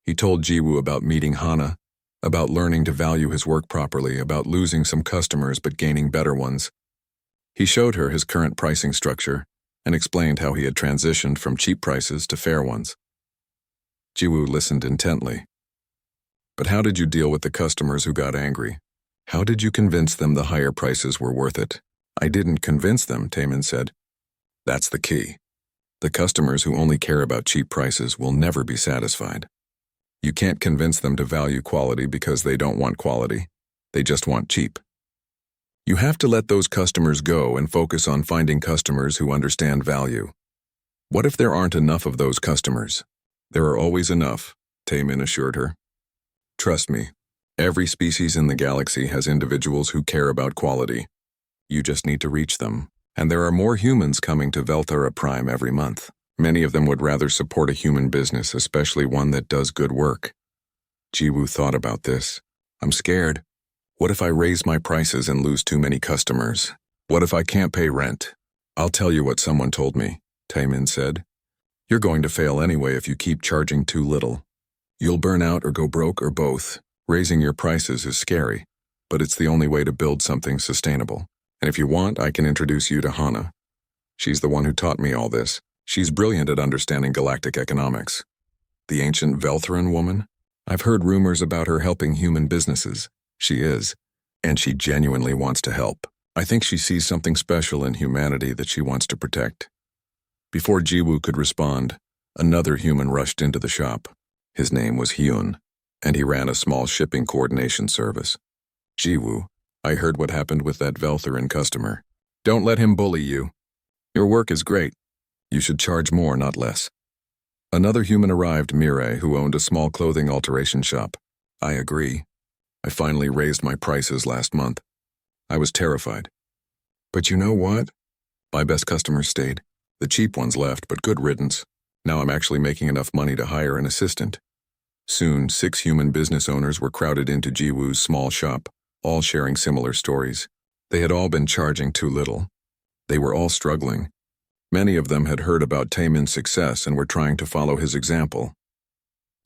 He told Jiwoo about meeting Hana, about learning to value his work properly, about losing some customers but gaining better ones. He showed her his current pricing structure and explained how he had transitioned from cheap prices to fair ones. Jiwoo listened intently. But how did you deal with the customers who got angry? How did you convince them the higher prices were worth it? I didn't convince them, Taemin said. That's the key. The customers who only care about cheap prices will never be satisfied. You can't convince them to value quality because they don't want quality. They just want cheap. You have to let those customers go and focus on finding customers who understand value. What if there aren't enough of those customers? There are always enough, Taemin assured her. Trust me, every species in the galaxy has individuals who care about quality. You just need to reach them. And there are more humans coming to Velthera Prime every month. Many of them would rather support a human business, especially one that does good work. Jiwoo thought about this. I'm scared. What if I raise my prices and lose too many customers? What if I can't pay rent? I'll tell you what someone told me, Taemin said. You're going to fail anyway if you keep charging too little. You'll burn out or go broke or both. Raising your prices is scary, but it's the only way to build something sustainable. And if you want, I can introduce you to Hana. She's the one who taught me all this. She's brilliant at understanding galactic economics. The ancient Veltheran woman? I've heard rumors about her helping human businesses. She is, and she genuinely wants to help. I think she sees something special in humanity that she wants to protect. Before Jiwoo could respond, another human rushed into the shop. His name was Hyun, and he ran a small shipping coordination service. Jiwoo, I heard what happened with that Veltheran customer. Don't let him bully you. Your work is great. You should charge more, not less. Another human arrived, Mireille, who owned a small clothing alteration shop. I agree. I finally raised my prices last month. I was terrified. But you know what? My best customers stayed. The cheap ones left, but good riddance. Now I'm actually making enough money to hire an assistant. Soon, 6 human business owners were crowded into Jiwoo's small shop, all sharing similar stories. They had all been charging too little. They were all struggling. Many of them had heard about Taemin's success and were trying to follow his example.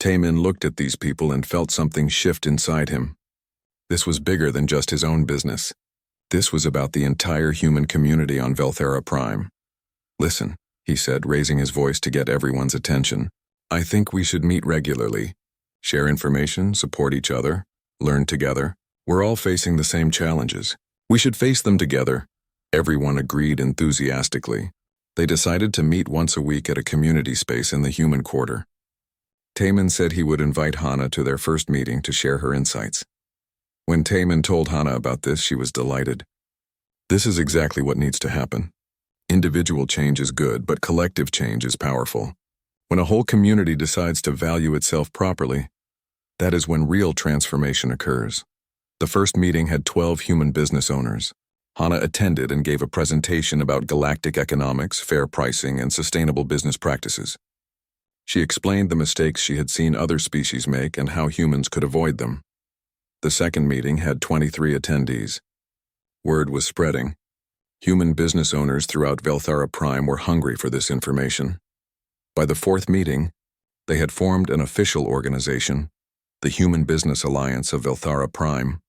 Taemin looked at these people and felt something shift inside him. This was bigger than just his own business. This was about the entire human community on Velthera Prime. Listen, he said, raising his voice to get everyone's attention. I think we should meet regularly. Share information, support each other, learn together. We're all facing the same challenges. We should face them together. Everyone agreed enthusiastically. They decided to meet once a week at a community space in the human quarter. Taemin said he would invite Hana to their first meeting to share her insights. When Taemin told Hana about this, she was delighted. This is exactly what needs to happen. Individual change is good, but collective change is powerful. When a whole community decides to value itself properly, that is when real transformation occurs. The first meeting had 12 human business owners. Hana attended and gave a presentation about galactic economics, fair pricing, and sustainable business practices. She explained the mistakes she had seen other species make and how humans could avoid them. The second meeting had 23 attendees. Word was spreading. Human business owners throughout Velthera Prime were hungry for this information. By the fourth meeting, they had formed an official organization, the Human Business Alliance of Velthera Prime.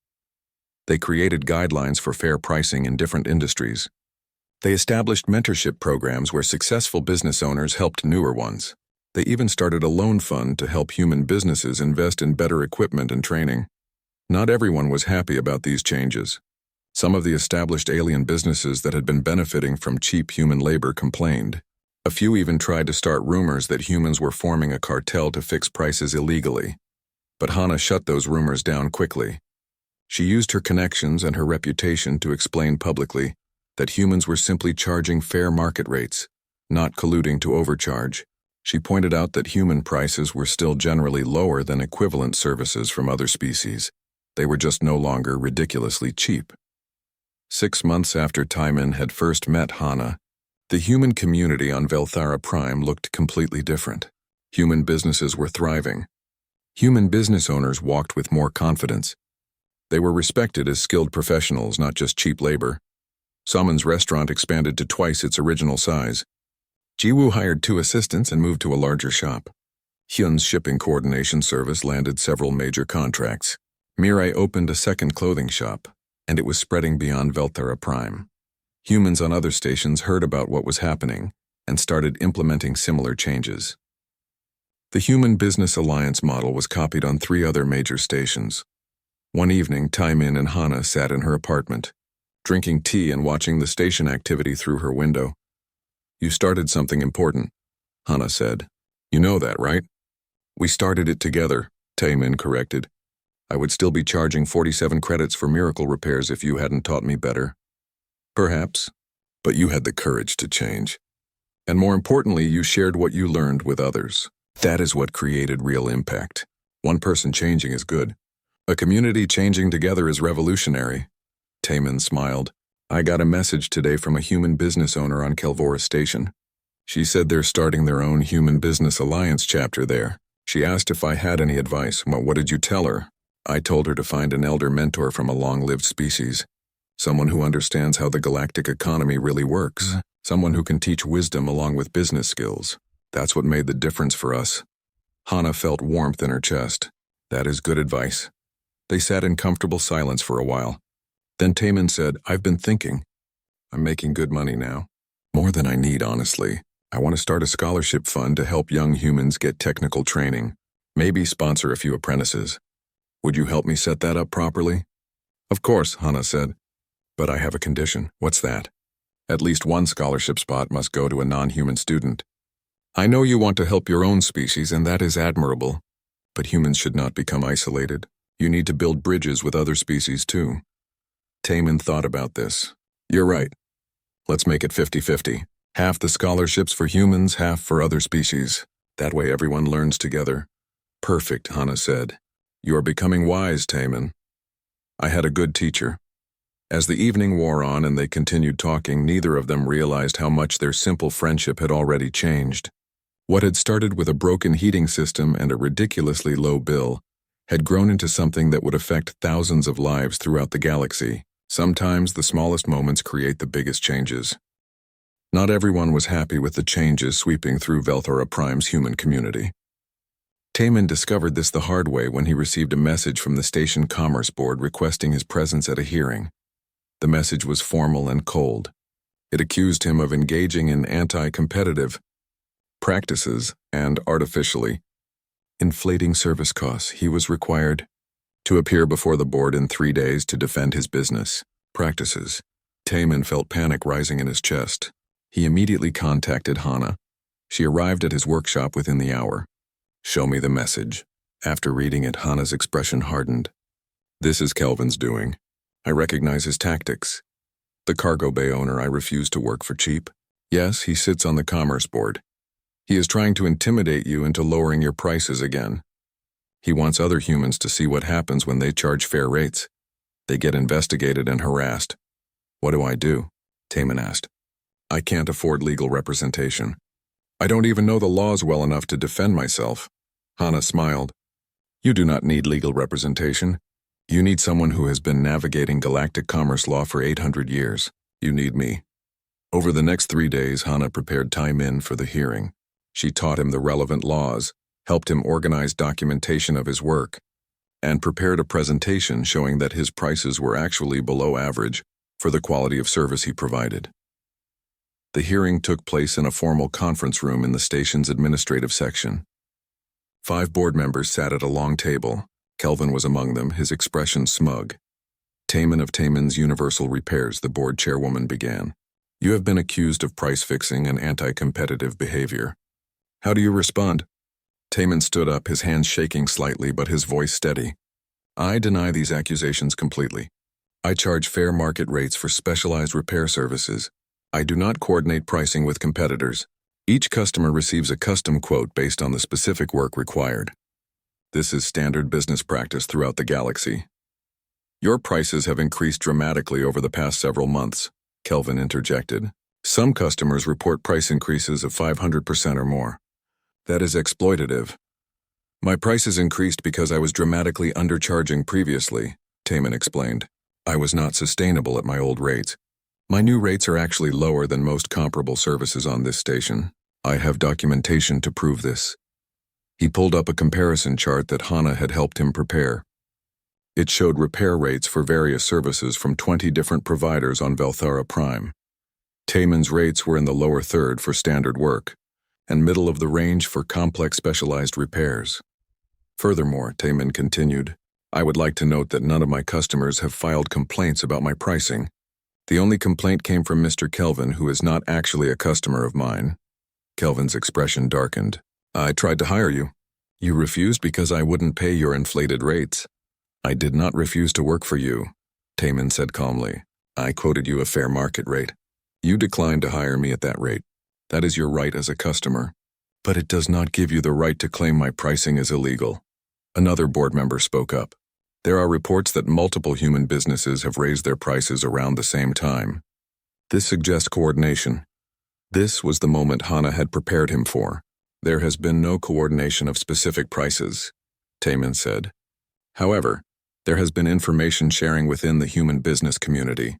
They created guidelines for fair pricing in different industries. They established mentorship programs where successful business owners helped newer ones. They even started a loan fund to help human businesses invest in better equipment and training. Not everyone was happy about these changes. Some of the established alien businesses that had been benefiting from cheap human labor complained. A few even tried to start rumors that humans were forming a cartel to fix prices illegally. But Hana shut those rumors down quickly. She used her connections and her reputation to explain publicly that humans were simply charging fair market rates, not colluding to overcharge. She pointed out that human prices were still generally lower than equivalent services from other species. They were just no longer ridiculously cheap. 6 months after Taimin had first met Hana, the human community on Velthara Prime looked completely different. Human businesses were thriving. Human business owners walked with more confidence. They were respected as skilled professionals, not just cheap labor. Samen's restaurant expanded to twice its original size. Jiwoo hired 2 assistants and moved to a larger shop. Hyun's shipping coordination service landed several major contracts. Mirai opened a second clothing shop, and it was spreading beyond Velthara Prime. Humans on other stations heard about what was happening and started implementing similar changes. The Human Business Alliance model was copied on 3 other major stations. One evening, Taimin and Hana sat in her apartment, drinking tea and watching the station activity through her window. "You started something important," Hana said. "You know that, right?" "We started it together," Taimin corrected. "I would still be charging 47 credits for miracle repairs if you hadn't taught me better." "Perhaps, but you had the courage to change. And more importantly, you shared what you learned with others. That is what created real impact. One person changing is good. A community changing together is revolutionary." Taimin smiled. "I got a message today from a human business owner on Kelvora Station. She said they're starting their own Human Business Alliance chapter there. She asked if I had any advice. Well, what did you tell her?" "I told her to find an elder mentor from a long-lived species. Someone who understands how the galactic economy really works. Someone who can teach wisdom along with business skills. That's what made the difference for us." Hana felt warmth in her chest. "That is good advice." They sat in comfortable silence for a while. Then Taimin said, "I've been thinking. I'm making good money now. More than I need, honestly. I want to start a scholarship fund to help young humans get technical training. Maybe sponsor a few apprentices. Would you help me set that up properly?" "Of course," Hana said. "But I have a condition." "What's that?" "At least one scholarship spot must go to a non-human student. I know you want to help your own species, and that is admirable. But humans should not become isolated. You need to build bridges with other species too." Taimin thought about this. "You're right. Let's make it 50-50. Half the scholarships for humans, half for other species. That way everyone learns together." "Perfect," Hana said. "You are becoming wise, Taimin." I had a good teacher. As the evening wore on and they continued talking, neither of them realized how much their simple friendship had already changed. What had started with a broken heating system and a ridiculously low bill had grown into something that would affect thousands of lives throughout the galaxy. Sometimes the smallest moments create the biggest changes. Not everyone was happy with the changes sweeping through Velthora Prime's human community. Taimin discovered this the hard way when he received a message from the Station Commerce Board requesting his presence at a hearing. The message was formal and cold. It accused him of engaging in anti-competitive practices and artificially inflating service costs. He was required to appear before the board in 3 days to defend his business practices. Taimin felt panic rising in his chest. He immediately contacted Hana. She arrived at his workshop within the hour. "Show me the message." After reading it, Hana's expression hardened. "This is Kelvin's doing. I recognize his tactics. The cargo bay owner I refuse to work for cheap. Yes, he sits on the Commerce Board. He is trying to intimidate you into lowering your prices again. He wants other humans to see what happens when they charge fair rates. They get investigated and harassed." "What do I do?" Taimin asked. "I can't afford legal representation. I don't even know the laws well enough to defend myself." Hana smiled. "You do not need legal representation. You need someone who has been navigating galactic commerce law for 800 years. You need me." Over the next 3 days, Hana prepared Taimin for the hearing. She taught him the relevant laws, helped him organize documentation of his work, and prepared a presentation showing that his prices were actually below average for the quality of service he provided. The hearing took place in a formal conference room in the station's administrative section. 5 board members sat at a long table. Kelvin was among them, his expression smug. Taman of Taman's Universal Repairs, the board chairwoman began. You have been accused of price fixing and anti-competitive behavior. How do you respond? Taman stood up, his hands shaking slightly but his voice steady. I deny these accusations completely. I charge fair market rates for specialized repair services. I do not coordinate pricing with competitors. Each customer receives a custom quote based on the specific work required. This is standard business practice throughout the galaxy. Your prices have increased dramatically over the past several months, Kelvin interjected. Some customers report price increases of 500% or more. That is exploitative. My prices increased because I was dramatically undercharging previously, Taman explained. I was not sustainable at my old rates. My new rates are actually lower than most comparable services on this station. I have documentation to prove this. He pulled up a comparison chart that Hana had helped him prepare. It showed repair rates for various services from 20 different providers on Velthara Prime. Taman's rates were in the lower third for standard work, and middle of the range for complex specialized repairs. Furthermore, Taman continued, I would like to note that none of my customers have filed complaints about my pricing. The only complaint came from Mr. Kelvin, who is not actually a customer of mine. Kelvin's expression darkened. I tried to hire you. You refused because I wouldn't pay your inflated rates. I did not refuse to work for you, Taman said calmly. I quoted you a fair market rate. You declined to hire me at that rate. That is your right as a customer. But it does not give you the right to claim my pricing is illegal. Another board member spoke up. There are reports that multiple human businesses have raised their prices around the same time. This suggests coordination. This was the moment Hana had prepared him for. There has been no coordination of specific prices, Taman said. However, there has been information sharing within the human business community.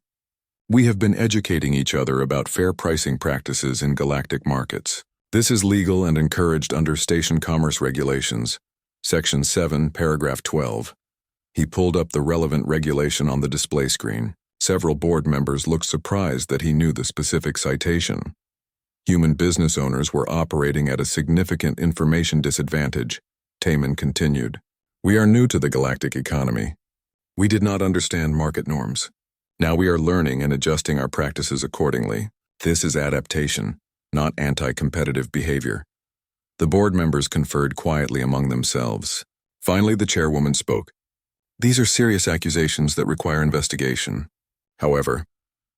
We have been educating each other about fair pricing practices in galactic markets. This is legal and encouraged under Station Commerce Regulations, Section 7, Paragraph 12. He pulled up the relevant regulation on the display screen. Several board members looked surprised that he knew the specific citation. Human business owners were operating at a significant information disadvantage, Taman continued. We are new to the galactic economy. We did not understand market norms. Now we are learning and adjusting our practices accordingly. This is adaptation, not anti-competitive behavior. The board members conferred quietly among themselves. Finally, the chairwoman spoke. These are serious accusations that require investigation. However,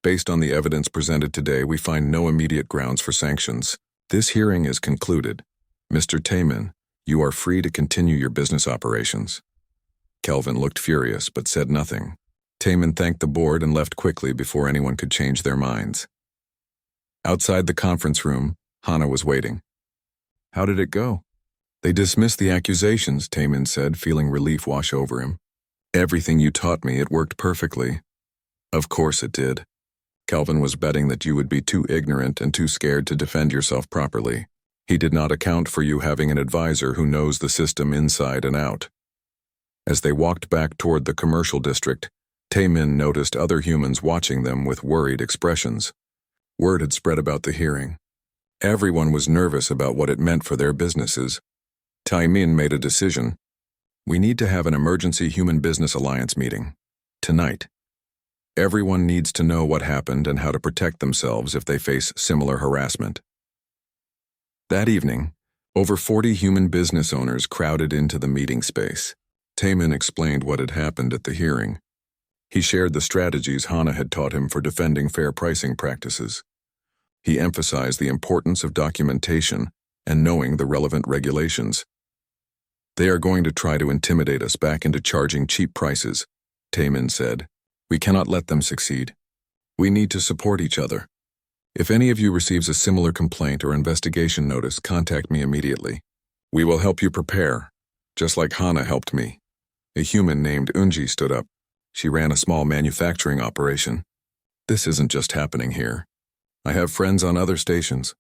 based on the evidence presented today, we find no immediate grounds for sanctions. This hearing is concluded. Mr. Taman, you are free to continue your business operations. Kelvin looked furious but said nothing. Taman thanked the board and left quickly before anyone could change their minds. Outside the conference room, Hana was waiting. How did it go? They dismissed the accusations, Taman said, feeling relief wash over him. Everything you taught me, it worked perfectly. Of course it did. Kelvin was betting that you would be too ignorant and too scared to defend yourself properly. He did not account for you having an advisor who knows the system inside and out. As they walked back toward the commercial district, Taman noticed other humans watching them with worried expressions. Word had spread about the hearing. Everyone was nervous about what it meant for their businesses. Taemin made a decision. We need to have an emergency human business alliance meeting. Tonight. Everyone needs to know what happened and how to protect themselves if they face similar harassment. That evening, over 40 human business owners crowded into the meeting space. Taman explained what had happened at the hearing. He shared the strategies Hana had taught him for defending fair pricing practices. He emphasized the importance of documentation and knowing the relevant regulations. They are going to try to intimidate us back into charging cheap prices, Taman said. We cannot let them succeed. We need to support each other. If any of you receives a similar complaint or investigation notice, contact me immediately. We will help you prepare, just like Hana helped me. A human named Unji stood up. She ran a small manufacturing operation. This isn't just happening here. I have friends on other stations.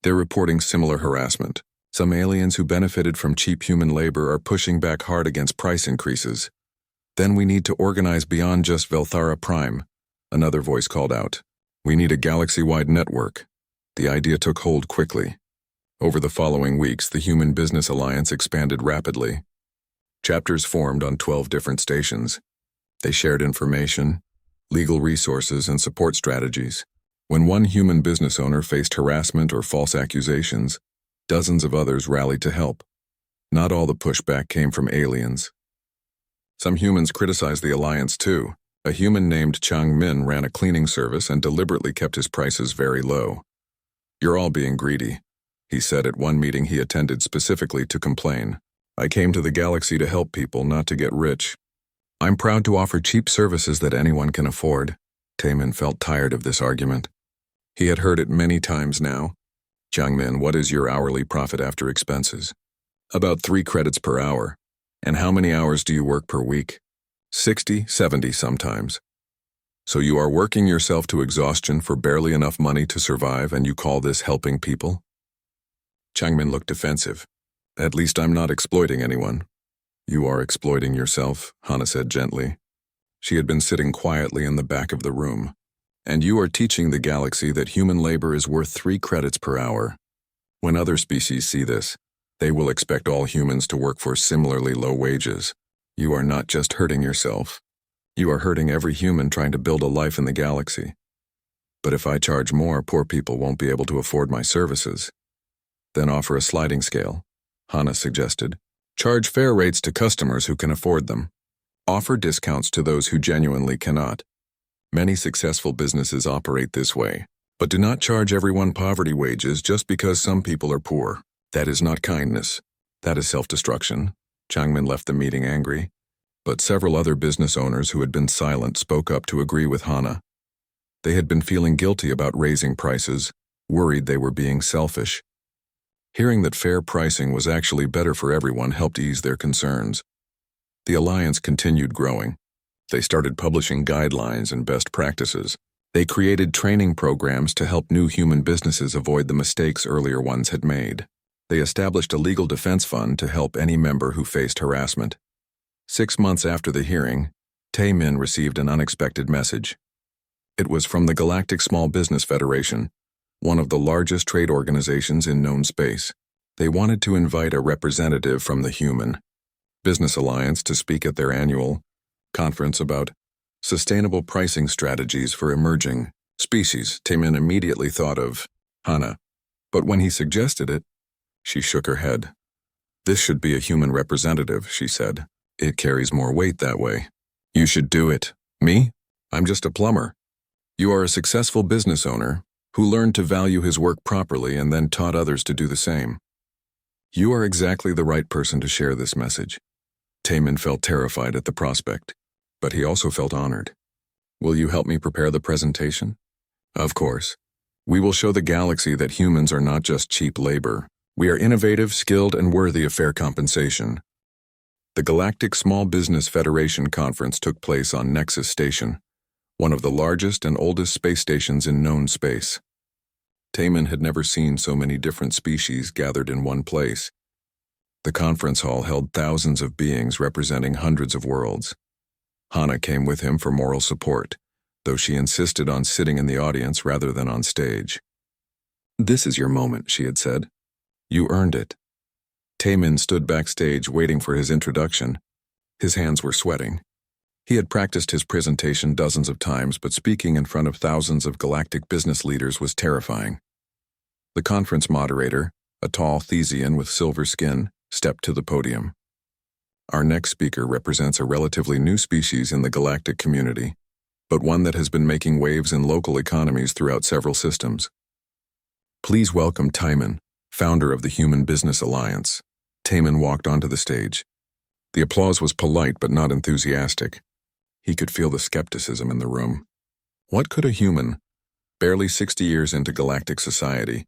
They're reporting similar harassment. Some aliens who benefited from cheap human labor are pushing back hard against price increases. Then we need to organize beyond just Velthara Prime, another voice called out. We need a galaxy-wide network. The idea took hold quickly. Over the following weeks, the Human Business Alliance expanded rapidly. Chapters formed on 12 different stations. They shared information, legal resources, and support strategies. When one human business owner faced harassment or false accusations, dozens of others rallied to help. Not all the pushback came from aliens. Some humans criticized the alliance too. A human named Chang Min ran a cleaning service and deliberately kept his prices very low. "You're all being greedy," he said at one meeting he attended specifically to complain. "I came to the galaxy to help people, not to get rich. I'm proud to offer cheap services that anyone can afford." Taemin felt tired of this argument. He had heard it many times now. "Changmin, what is your hourly profit after expenses?" "About 3 credits per hour." "And how many hours do you work per week?" 60, 70 sometimes." "So you are working yourself to exhaustion for barely enough money to survive, and you call this helping people?" Changmin looked defensive. "At least I'm not exploiting anyone." "You are exploiting yourself," Hana said gently. She had been sitting quietly in the back of the room. "And you are teaching the galaxy that human labor is worth 3 credits per hour. When other species see this, they will expect all humans to work for similarly low wages. You are not just hurting yourself. You are hurting every human trying to build a life in the galaxy. But if I charge more, poor people won't be able to afford my services." "Then offer a sliding scale," Hana suggested. "Charge fair rates to customers who can afford them. Offer discounts to those who genuinely cannot. Many successful businesses operate this way, but do not charge everyone poverty wages just because some people are poor. That is not kindness. That is self-destruction." Changmin left the meeting angry, but several other business owners who had been silent spoke up to agree with Hana. They had been feeling guilty about raising prices, worried they were being selfish. Hearing that fair pricing was actually better for everyone helped ease their concerns. The alliance continued growing. They started publishing guidelines and best practices. They created training programs to help new human businesses avoid the mistakes earlier ones had made. They established a legal defense fund to help any member who faced harassment. 6 months after the hearing, Taemin received an unexpected message. It was from the Galactic Small Business Federation, one of the largest trade organizations in known space. They wanted to invite a representative from the Human Business Alliance to speak at their annual conference about sustainable pricing strategies for emerging species. Taemin immediately thought of Hana, but when he suggested it, she shook her head. "This should be a human representative," she said. "It carries more weight that way." "You should do it." "Me? I'm just a plumber." "You are a successful business owner who learned to value his work properly and then taught others to do the same. You are exactly the right person to share this message." Taemin felt terrified at the prospect, but he also felt honored. "Will you help me prepare the presentation?" "Of course. We will show the galaxy that humans are not just cheap labor. We are innovative, skilled, and worthy of fair compensation." The Galactic Small Business Federation Conference took place on Nexus Station, one of the largest and oldest space stations in known space. Taemin had never seen so many different species gathered in one place. The conference hall held thousands of beings representing hundreds of worlds. Hana came with him for moral support, though she insisted on sitting in the audience rather than on stage. "This is your moment," she had said. "You earned it." Taemin stood backstage waiting for his introduction. His hands were sweating. He had practiced his presentation dozens of times, but speaking in front of thousands of galactic business leaders was terrifying. The conference moderator, a tall Thesian with silver skin, stepped to the podium. "Our next speaker represents a relatively new species in the galactic community, but one that has been making waves in local economies throughout several systems. Please welcome Taemin, founder of the Human Business Alliance." Taemin walked onto the stage. The applause was polite but not enthusiastic. He could feel the skepticism in the room. What could a human, barely 60 years into galactic society,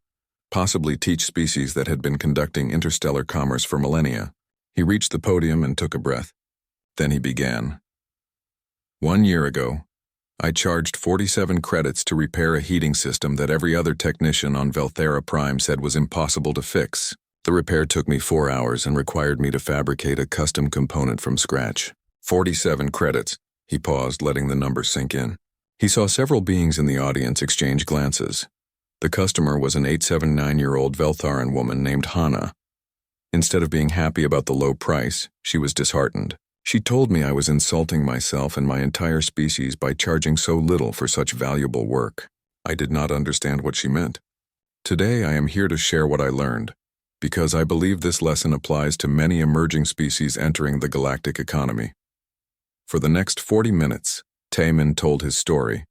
possibly teach species that had been conducting interstellar commerce for millennia? He reached the podium and took a breath. Then he began. "1 year ago, I charged 47 credits to repair a heating system that every other technician on Velthera Prime said was impossible to fix. The repair took me 4 hours and required me to fabricate a custom component from scratch. 47 credits." He paused, letting the number sink in. He saw several beings in the audience exchange glances. The customer was an 879-year-old Veltharan woman named Hana. Instead of being happy about the low price, she was disheartened. She told me I was insulting myself and my entire species by charging so little for such valuable work. I did not understand what she meant. Today I am here to share what I learned, because I believe this lesson applies to many emerging species entering the galactic economy. For the next 40 minutes, Taemin told his story.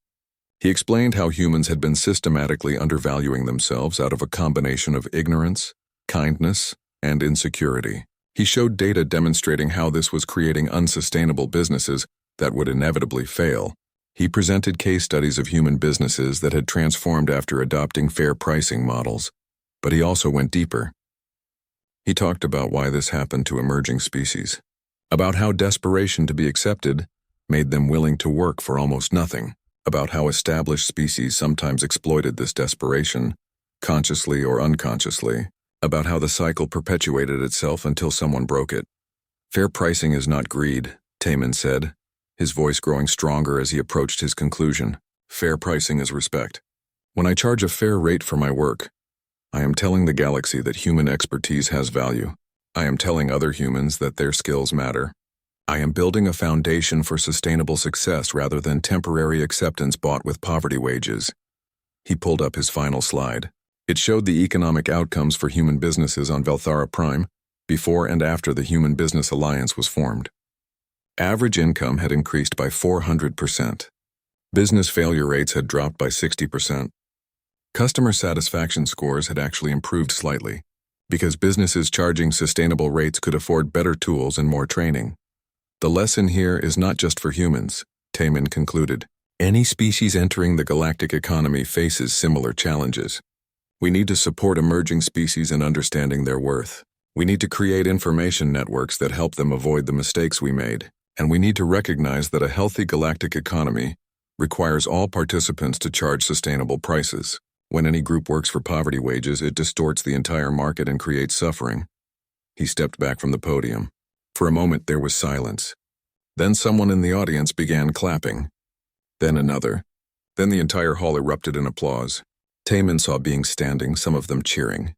He explained how humans had been systematically undervaluing themselves out of a combination of ignorance, kindness, and insecurity. He showed data demonstrating how this was creating unsustainable businesses that would inevitably fail. He presented case studies of human businesses that had transformed after adopting fair pricing models, but he also went deeper. He talked about why this happened to emerging species, about how desperation to be accepted made them willing to work for almost nothing, about how established species sometimes exploited this desperation, consciously or unconsciously, about how the cycle perpetuated itself until someone broke it. Fair pricing is not greed, Taemin said, his voice growing stronger as he approached his conclusion. Fair pricing is respect. When I charge a fair rate for my work, I am telling the galaxy that human expertise has value. I am telling other humans that their skills matter. I am building a foundation for sustainable success rather than temporary acceptance bought with poverty wages. He pulled up his final slide. It showed the economic outcomes for human businesses on Velthara Prime before and after the Human Business Alliance was formed. Average income had increased by 400%. Business failure rates had dropped by 60%. Customer satisfaction scores had actually improved slightly, because businesses charging sustainable rates could afford better tools and more training. The lesson here is not just for humans, Taemin concluded. Any species entering the galactic economy faces similar challenges. We need to support emerging species in understanding their worth. We need to create information networks that help them avoid the mistakes we made. And we need to recognize that a healthy galactic economy requires all participants to charge sustainable prices. When any group works for poverty wages, it distorts the entire market and creates suffering. He stepped back from the podium. For a moment, there was silence. Then someone in the audience began clapping. Then another. Then the entire hall erupted in applause. Taemin saw beings standing, some of them cheering.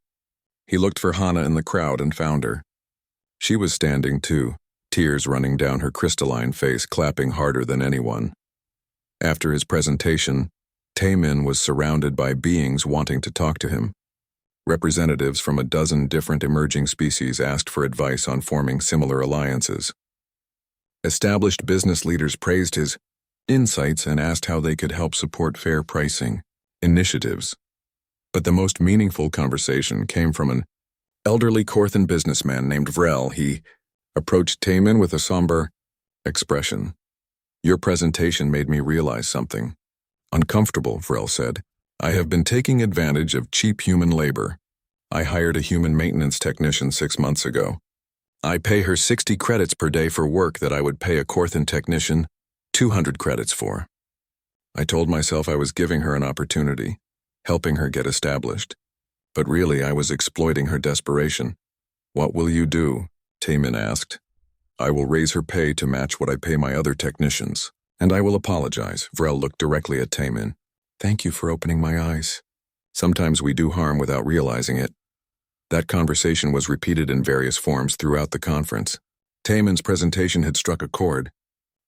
He looked for Hana in the crowd and found her. She was standing too, tears running down her crystalline face, clapping harder than anyone. After his presentation, Taemin was surrounded by beings wanting to talk to him. Representatives from a dozen different emerging species asked for advice on forming similar alliances. Established business leaders praised his insights and asked how they could help support fair pricing initiatives. But the most meaningful conversation came from an elderly Korthan businessman named Vrel. He approached Taemin with a somber expression. Your presentation made me realize something. Uncomfortable, Vrel said. I have been taking advantage of cheap human labor. I hired a human maintenance technician 6 months ago. I pay her 60 credits per day for work that I would pay a Korthan technician 200 credits for. I told myself I was giving her an opportunity, helping her get established. But really, I was exploiting her desperation. What will you do? Taemin asked. I will raise her pay to match what I pay my other technicians. And I will apologize. Vrel looked directly at Taemin. Thank you for opening my eyes. Sometimes we do harm without realizing it. That conversation was repeated in various forms throughout the conference. Taemin's presentation had struck a chord.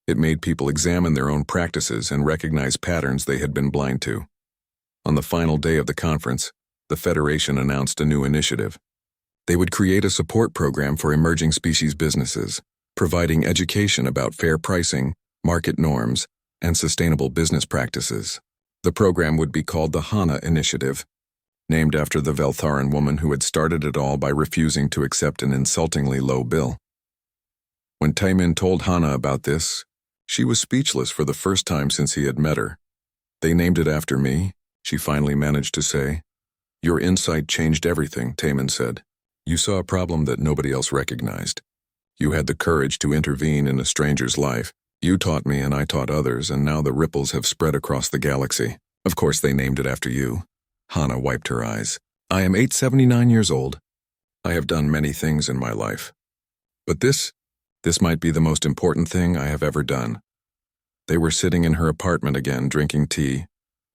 It made people examine their own practices and recognize patterns they had been blind to. On the final day of the conference, the Federation announced a new initiative. They would create a support program for emerging species businesses, providing education about fair pricing, market norms, and sustainable business practices. The program would be called the Hana Initiative, named after the Veltharan woman who had started it all by refusing to accept an insultingly low bill. When Taemin told Hana about this, she was speechless for the first time since he had met her. They named it after me, she finally managed to say. Your insight changed everything, Taemin said. You saw a problem that nobody else recognized. You had the courage to intervene in a stranger's life. You taught me and I taught others, and now the ripples have spread across the galaxy. Of course they named it after you. Hana wiped her eyes. I am 879 years old. I have done many things in my life. But this might be the most important thing I have ever done. They were sitting in her apartment again, drinking tea.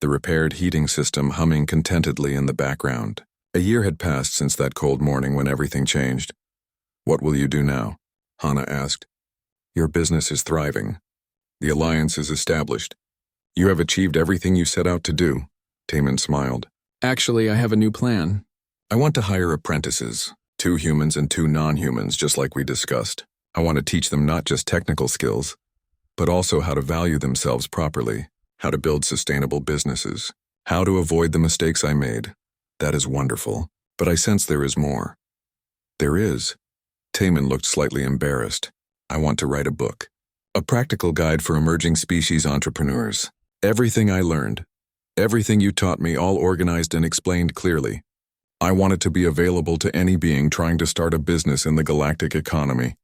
the repaired heating system humming contentedly in the background. A year had passed since that cold morning when everything changed. "What will you do now?" Hana asked. "Your business is thriving. The alliance is established. You have achieved everything you set out to do." Taemin smiled. "Actually, I have a new plan. I want to hire apprentices, 2 humans and 2 non-humans, just like we discussed. I want to teach them not just technical skills, but also how to value themselves properly, how to build sustainable businesses, how to avoid the mistakes I made. That is wonderful, but I sense there is more." "There is?" Taemin looked slightly embarrassed. "I want to write a book. A practical guide for emerging species entrepreneurs. Everything I learned, everything you taught me, all organized and explained clearly. I want it to be available to any being trying to start a business in the galactic economy."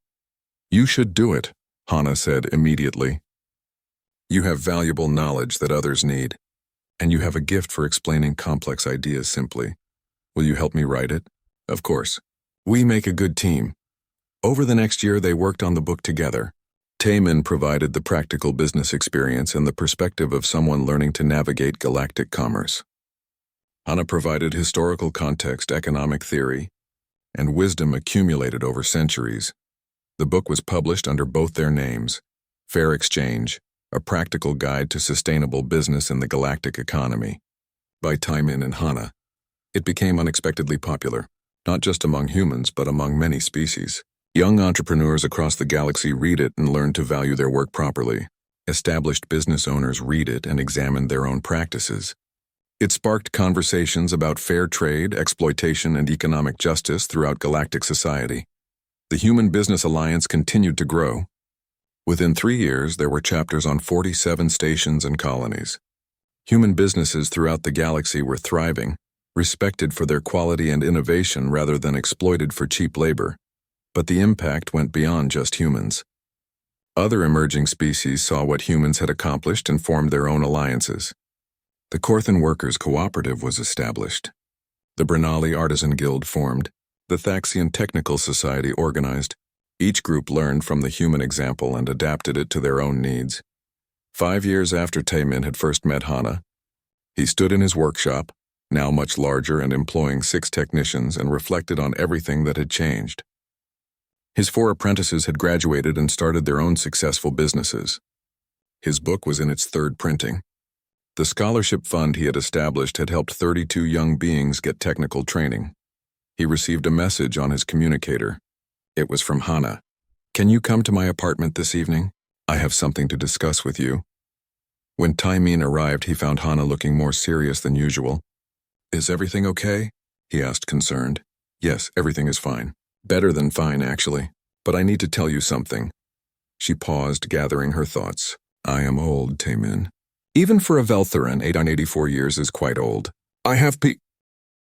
"You should do it," Hana said immediately. "You have valuable knowledge that others need, and you have a gift for explaining complex ideas simply. Will you help me write it?" "Of course. We make a good team." Over the next year, they worked on the book together. Taemin provided the practical business experience and the perspective of someone learning to navigate galactic commerce. Hana provided historical context, economic theory, and wisdom accumulated over centuries. The book was published under both their names, Fair Exchange, a practical guide to sustainable business in the galactic economy. By Taemin and Hana, it became unexpectedly popular, not just among humans but among many species. Young entrepreneurs across the galaxy read it and learn to value their work properly. Established business owners read it and examine their own practices. It sparked conversations about fair trade, exploitation, and economic justice throughout galactic society. The Human Business Alliance continued to grow. Within 3 years, there were chapters on 47 stations and colonies. Human businesses throughout the galaxy were thriving, respected for their quality and innovation rather than exploited for cheap labor. But the impact went beyond just humans. Other emerging species saw what humans had accomplished and formed their own alliances. The Korthan Workers Cooperative was established. The Brenali Artisan Guild formed. The Thaxian Technical Society organized. Each group learned from the human example and adapted it to their own needs. 5 years after Taemin had first met Hana, he stood in his workshop, now much larger and employing 6 technicians, and reflected on everything that had changed. His 4 apprentices had graduated and started their own successful businesses. His book was in its 3rd printing. The scholarship fund he had established had helped 32 young beings get technical training. He received a message on his communicator. It was from Hana. "Can you come to my apartment this evening? I have something to discuss with you." When Taemin arrived, he found Hana looking more serious than usual. "Is everything okay?" he asked, concerned. "Yes, everything is fine. Better than fine, actually. But I need to tell you something." She paused, gathering her thoughts. "I am old, Taemin. Even for a Veltheran, 884 years is quite old. I have